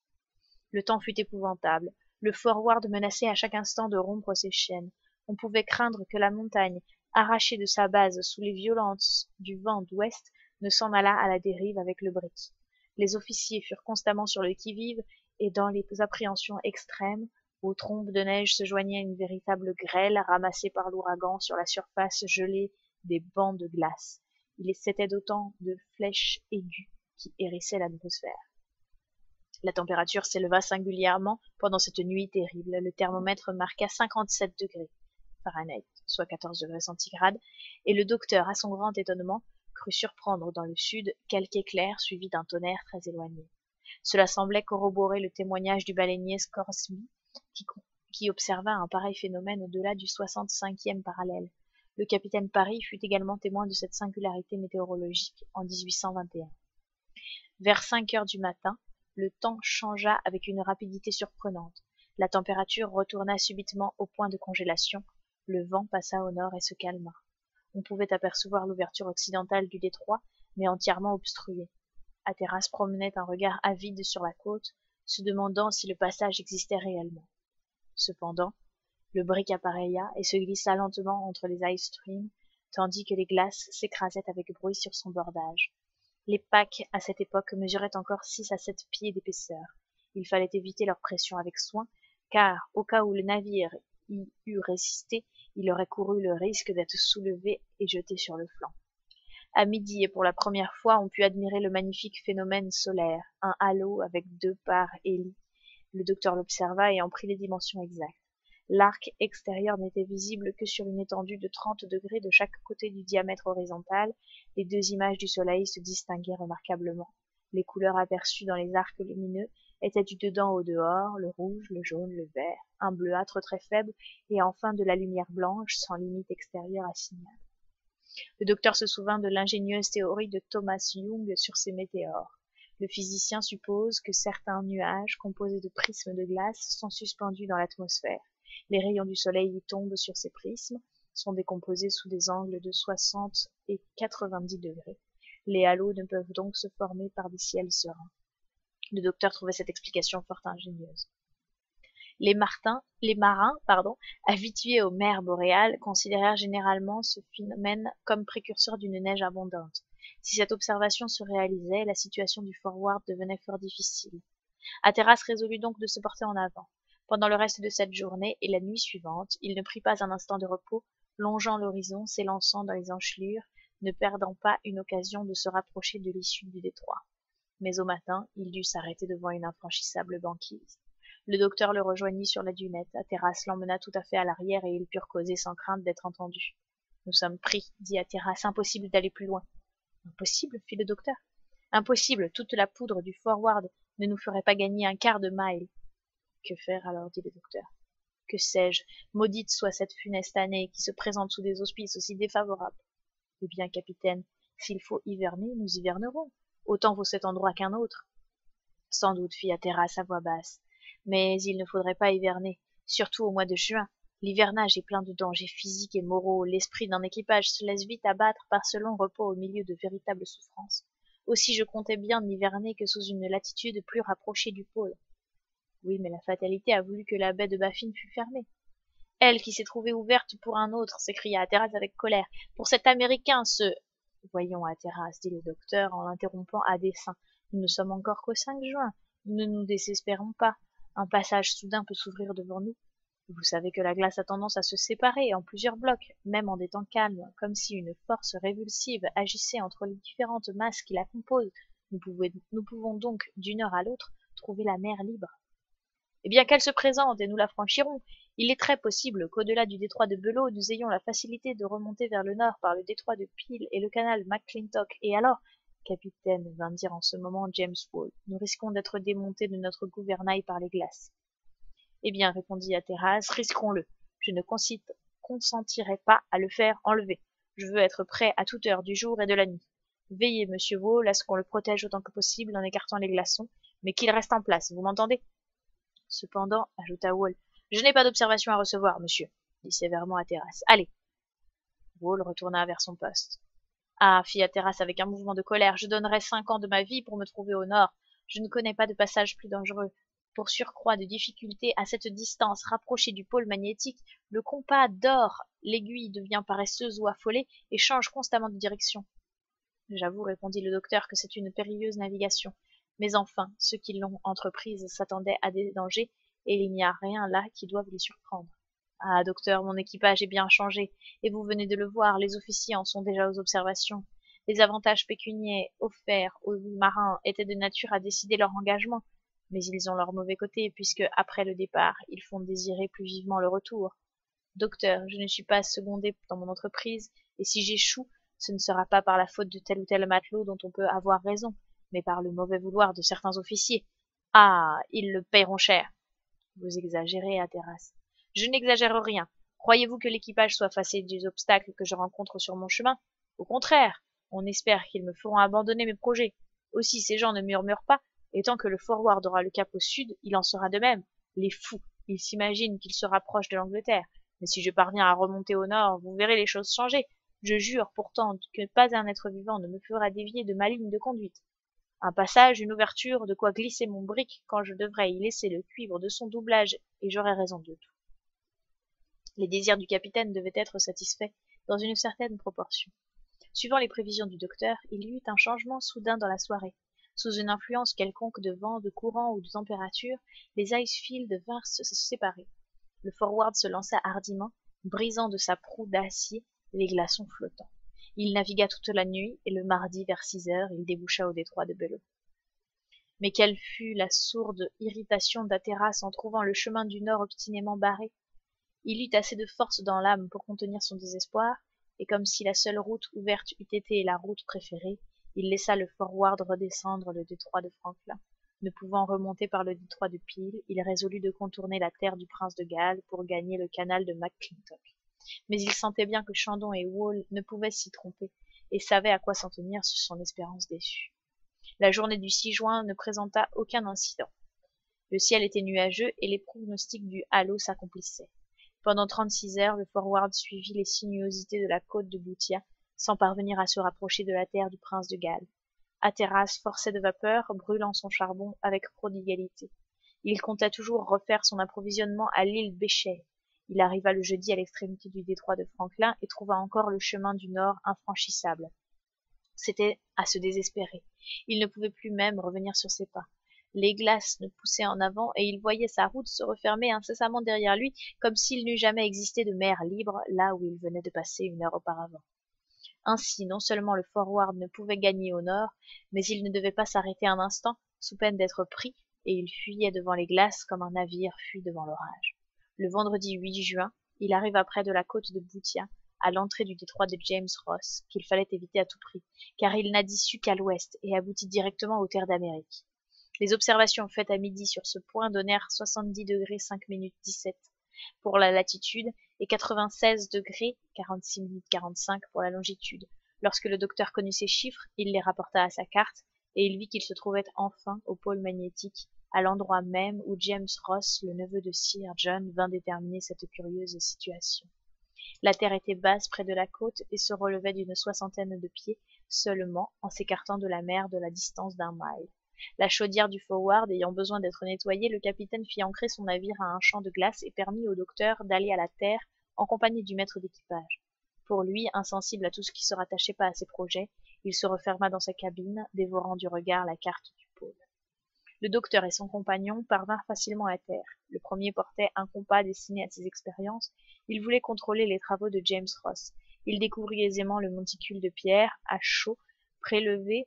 Le temps fut épouvantable. Le Forward menaçait à chaque instant de rompre ses chaînes. On pouvait craindre que la montagne, arrachée de sa base sous les violences du vent d'ouest, ne s'en allât à la dérive avec le brick. Les officiers furent constamment sur le qui-vive, et dans les appréhensions extrêmes, aux trombes de neige se joignait une véritable grêle ramassée par l'ouragan sur la surface gelée des bancs de glace. C'était d'autant de flèches aiguës qui hérissaient l'atmosphère. La température s'éleva singulièrement pendant cette nuit terrible. Le thermomètre marqua 57 degrés Fahrenheit, soit 14 degrés centigrades, et le docteur, à son grand étonnement, crut surprendre dans le sud quelque éclair suivi d'un tonnerre très éloigné. Cela semblait corroborer le témoignage du baleinier Scoresby, qui observa un pareil phénomène au-delà du 65e parallèle. Le capitaine Parry fut également témoin de cette singularité météorologique en 1821. Vers 5 heures du matin, le temps changea avec une rapidité surprenante. La température retourna subitement au point de congélation. Le vent passa au nord et se calma. On pouvait apercevoir l'ouverture occidentale du détroit, mais entièrement obstruée. Hatteras promenait un regard avide sur la côte, se demandant si le passage existait réellement. Cependant, Le brick appareilla et se glissa lentement entre les ice streams, tandis que les glaces s'écrasaient avec bruit sur son bordage. Les packs, à cette époque, mesuraient encore 6 à 7 pieds d'épaisseur. Il fallait éviter leur pression avec soin, car, au cas où le navire y eût résisté, il aurait couru le risque d'être soulevé et jeté sur le flanc. À midi, et pour la première fois, on put admirer le magnifique phénomène solaire, un halo avec 2 parts Heli. Le docteur l'observa et en prit les dimensions exactes. L'arc extérieur n'était visible que sur une étendue de 30 degrés de chaque côté du diamètre horizontal. Les 2 images du soleil se distinguaient remarquablement. Les couleurs aperçues dans les arcs lumineux étaient du dedans au dehors, le rouge, le jaune, le vert, un bleuâtre très faible, et enfin de la lumière blanche sans limite extérieure à signal. Le docteur se souvint de l'ingénieuse théorie de Thomas Young sur ces météores. Le physicien suppose que certains nuages, composés de prismes de glace, sont suspendus dans l'atmosphère. Les rayons du soleil y tombent sur ces prismes, sont décomposés sous des angles de 60 et 90 degrés. Les halos ne peuvent donc se former par des ciels sereins. Le docteur trouvait cette explication fort ingénieuse. Les marins, habitués aux mers boréales, considérèrent généralement ce phénomène comme précurseur d'une neige abondante. Si cette observation se réalisait, la situation du Forward devenait fort difficile. Hatteras résolut donc de se porter en avant. Pendant le reste de cette journée et la nuit suivante, il ne prit pas un instant de repos, longeant l'horizon, s'élançant dans les engelures, ne perdant pas une occasion de se rapprocher de l'issue du détroit. Mais au matin, il dut s'arrêter devant une infranchissable banquise. Le docteur le rejoignit sur la dunette. Hatteras l'emmena tout à fait à l'arrière et ils purent causer sans crainte d'être entendus. Nous sommes pris, dit Hatteras, impossible d'aller plus loin. Impossible, fit le docteur. Impossible, toute la poudre du Forward ne nous ferait pas gagner un quart de mille. Que faire alors, dit le docteur. Que sais-je, maudite soit cette funeste année qui se présente sous des auspices aussi défavorables. Eh bien, capitaine, s'il faut hiverner, nous hivernerons. Autant vaut cet endroit qu'un autre. Sans doute, fit Hatteras à voix basse. Mais il ne faudrait pas hiverner, surtout au mois de juin. L'hivernage est plein de dangers physiques et moraux. L'esprit d'un équipage se laisse vite abattre par ce long repos au milieu de véritables souffrances. Aussi je comptais bien n'hiverner que sous une latitude plus rapprochée du pôle. Oui, mais la fatalité a voulu que la baie de Baffin fût fermée. Elle qui s'est trouvée ouverte pour un autre, s'écria Hatteras avec colère. Pour cet Américain, Voyons, Hatteras, dit le docteur en l'interrompant à dessein. Nous ne sommes encore qu'au 5 juin. Ne nous désespérons pas. Un passage soudain peut s'ouvrir devant nous. Vous savez que la glace a tendance à se séparer en plusieurs blocs, même en des temps calmes, comme si une force révulsive agissait entre les différentes masses qui la composent. Nous pouvons donc, d'une heure à l'autre, trouver la mer libre. Eh bien qu'elle se présente et nous la franchirons. Il est très possible qu'au-delà du détroit de Bellot, nous ayons la facilité de remonter vers le nord par le détroit de Peel et le canal McClintock. Et alors, capitaine, vint dire en ce moment James Wall, nous risquons d'être démontés de notre gouvernail par les glaces. Eh bien, répondit Hatteras, risquons-le. Je ne consentirai pas à le faire enlever. Je veux être prêt à toute heure du jour et de la nuit. Veillez, monsieur Wall, à ce qu'on le protège autant que possible en écartant les glaçons, mais qu'il reste en place, vous m'entendez? Cependant, ajouta Wall, je n'ai pas d'observation à recevoir, monsieur, dit sévèrement Hatteras. Allez. Wall retourna vers son poste. Ah, fit Hatteras avec un mouvement de colère, je donnerais 5 ans de ma vie pour me trouver au nord. Je ne connais pas de passage plus dangereux. Pour surcroît de difficulté, à cette distance rapprochée du pôle magnétique, le compas dort, l'aiguille devient paresseuse ou affolée et change constamment de direction. J'avoue, répondit le docteur, que c'est une périlleuse navigation. Mais enfin, ceux qui l'ont entreprise s'attendaient à des dangers, et il n'y a rien là qui doive les surprendre. Ah, docteur, mon équipage est bien changé, et vous venez de le voir, les officiers en sont déjà aux observations. Les avantages pécuniaires offerts aux marins étaient de nature à décider leur engagement, mais ils ont leur mauvais côté, puisque, après le départ, ils font désirer plus vivement le retour. Docteur, je ne suis pas secondé dans mon entreprise, et si j'échoue, ce ne sera pas par la faute de tel ou tel matelot dont on peut avoir raison, mais par le mauvais vouloir de certains officiers. Ah, ils le paieront cher. Vous exagérez, Hatteras. Je n'exagère rien. Croyez-vous que l'équipage soit facile des obstacles que je rencontre sur mon chemin? Au contraire, on espère qu'ils me feront abandonner mes projets. Aussi, ces gens ne murmurent pas, et tant que le Forward aura le cap au sud, il en sera de même. Les fous, ils s'imaginent qu'ils se rapprochent de l'Angleterre. Mais si je parviens à remonter au nord, vous verrez les choses changer. Je jure pourtant que pas un être vivant ne me fera dévier de ma ligne de conduite. Un passage, une ouverture, de quoi glisser mon brick quand je devrais y laisser le cuivre de son doublage, et j'aurai raison de tout. Les désirs du capitaine devaient être satisfaits dans une certaine proportion. Suivant les prévisions du docteur, il y eut un changement soudain dans la soirée. Sous une influence quelconque de vent, de courant ou de température, les icefields vinrent se séparer. Le Forward se lança hardiment, brisant de sa proue d'acier les glaçons flottants. Il navigua toute la nuit, et le mardi, vers 6 heures, il déboucha au détroit de Bellot. Mais quelle fut la sourde irritation d'Hatteras en trouvant le chemin du nord obstinément barré! Il eut assez de force dans l'âme pour contenir son désespoir, et comme si la seule route ouverte eût été la route préférée, il laissa le Forward redescendre le détroit de Franklin. Ne pouvant remonter par le détroit de Peel, il résolut de contourner la terre du prince de Galles pour gagner le canal de McClintock. Mais il sentait bien que Chandon et Wall ne pouvaient s'y tromper, et savait à quoi s'en tenir sur son espérance déçue. La journée du 6 juin ne présenta aucun incident. Le ciel était nuageux et les pronostics du halo s'accomplissaient. Pendant 36 heures, le Forward suivit les sinuosités de la côte de Boothia, sans parvenir à se rapprocher de la terre du prince de Galles. Hatteras forçait de vapeur, brûlant son charbon avec prodigalité. Il comptait toujours refaire son approvisionnement à l'île Béchet. Il arriva le jeudi à l'extrémité du détroit de Franklin et trouva encore le chemin du nord infranchissable. C'était à se désespérer. Il ne pouvait plus même revenir sur ses pas. Les glaces ne poussaient en avant et il voyait sa route se refermer incessamment derrière lui, comme s'il n'eût jamais existé de mer libre là où il venait de passer 1 heure auparavant. Ainsi, non seulement le Forward ne pouvait gagner au nord, mais il ne devait pas s'arrêter un instant, sous peine d'être pris, et il fuyait devant les glaces comme un navire fuit devant l'orage. Le vendredi 8 juin, il arriva près de la côte de Boothia, à l'entrée du détroit de James Ross, qu'il fallait éviter à tout prix, car il n'a d'issue qu'à l'ouest et aboutit directement aux terres d'Amérique. Les observations faites à midi sur ce point donnèrent 70° 5' 17 pour la latitude et 96° 46' 45 pour la longitude. Lorsque le docteur connut ces chiffres, il les rapporta à sa carte, et il vit qu'il se trouvait enfin au pôle magnétique, à l'endroit même où James Ross, le neveu de Sir John, vint déterminer cette curieuse situation. La terre était basse près de la côte et se relevait d'une 60aine de pieds seulement en s'écartant de la mer de la distance d'1 mille. La chaudière du Forward ayant besoin d'être nettoyée, le capitaine fit ancrer son navire à un champ de glace et permit au docteur d'aller à la terre en compagnie du maître d'équipage. Pour lui, insensible à tout ce qui se rattachait pas à ses projets, il se referma dans sa cabine, dévorant du regard la carte du pôle. Le docteur et son compagnon parvinrent facilement à terre. Le premier portait un compas destiné à ses expériences. Il voulait contrôler les travaux de James Ross. Il découvrit aisément le monticule de pierre, à chaud, élevé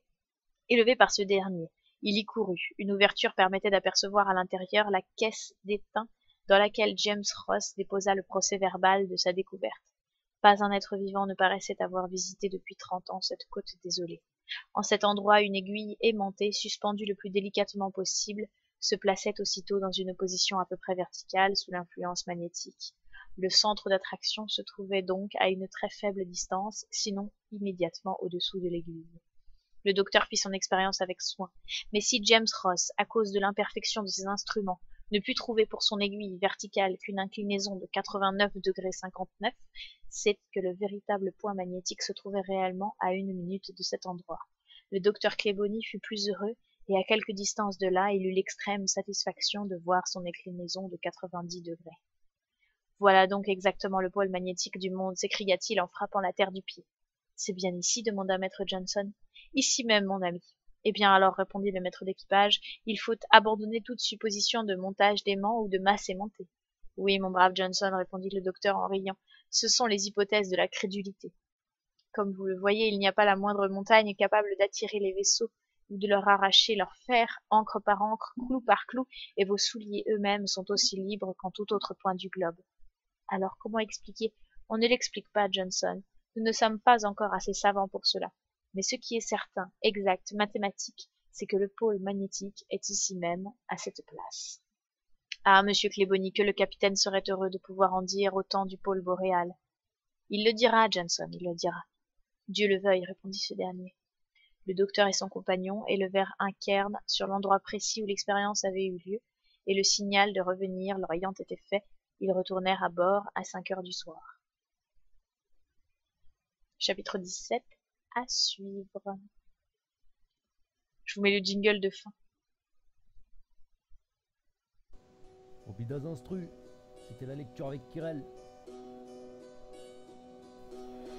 par ce dernier. Il y courut. Une ouverture permettait d'apercevoir à l'intérieur la caisse d'étain dans laquelle James Ross déposa le procès-verbal de sa découverte. Pas un être vivant ne paraissait avoir visité depuis 30 ans cette côte désolée. En cet endroit, une aiguille aimantée, suspendue le plus délicatement possible, se plaçait aussitôt dans une position à peu près verticale sous l'influence magnétique. Le centre d'attraction se trouvait donc à une très faible distance, sinon immédiatement au-dessous de l'aiguille. Le docteur fit son expérience avec soin, mais si James Ross, à cause de l'imperfection de ses instruments, ne put trouver pour son aiguille verticale qu'une inclinaison de 89° 59, c'est que le véritable point magnétique se trouvait réellement à 1 minute de cet endroit. Le docteur Cleboni fut plus heureux, et à quelque distance de là, il eut l'extrême satisfaction de voir son inclinaison de 90°. Voilà donc exactement le pôle magnétique du monde, s'écria-t-il en frappant la terre du pied. C'est bien ici, demanda maître Johnson. Ici même, mon ami. Eh bien alors, répondit le maître d'équipage, il faut abandonner toute supposition de montage d'aimant ou de masse aimantée. Oui, mon brave Johnson, répondit le docteur en riant, ce sont les hypothèses de la crédulité. Comme vous le voyez, il n'y a pas la moindre montagne capable d'attirer les vaisseaux ou de leur arracher leur fer, encre par encre, clou par clou, et vos souliers eux-mêmes sont aussi libres qu'en tout autre point du globe. Alors comment expliquer? On ne l'explique pas, Johnson. Nous ne sommes pas encore assez savants pour cela. Mais ce qui est certain, exact, mathématique, c'est que le pôle magnétique est ici même, à cette place. Ah, monsieur Cleboni, que le capitaine serait heureux de pouvoir en dire autant du pôle boréal. Il le dira, Johnson, il le dira. Dieu le veuille, répondit ce dernier. Le docteur et son compagnon élevèrent un cairn sur l'endroit précis où l'expérience avait eu lieu, et le signal de revenir leur ayant été fait, ils retournèrent à bord à 5 heures du soir. Chapitre 17. À suivre. Je vous mets le jingle de fin. Au Pidas Instru, c'était la lecture avec Kirel.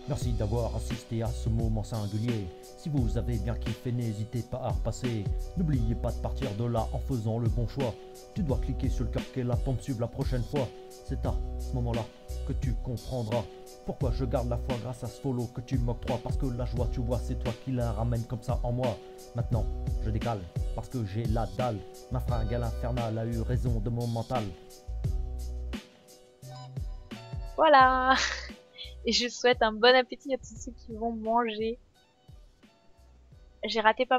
Merci d'avoir assisté à ce moment singulier. Si vous avez bien kiffé, n'hésitez pas à repasser. N'oubliez pas de partir de là en faisant le bon choix. Tu dois cliquer sur le cœur qui est là pour me suivre la prochaine fois. C'est à ce moment-là que tu comprendras pourquoi je garde la foi grâce à ce follow que tu m'octroies. Parce que la joie, tu vois, c'est toi qui la ramène comme ça en moi. Maintenant, je décale parce que j'ai la dalle. Ma fringale infernale a eu raison de mon mental. Voilà. Et je souhaite un bon appétit à tous ceux qui vont manger. J'ai raté pas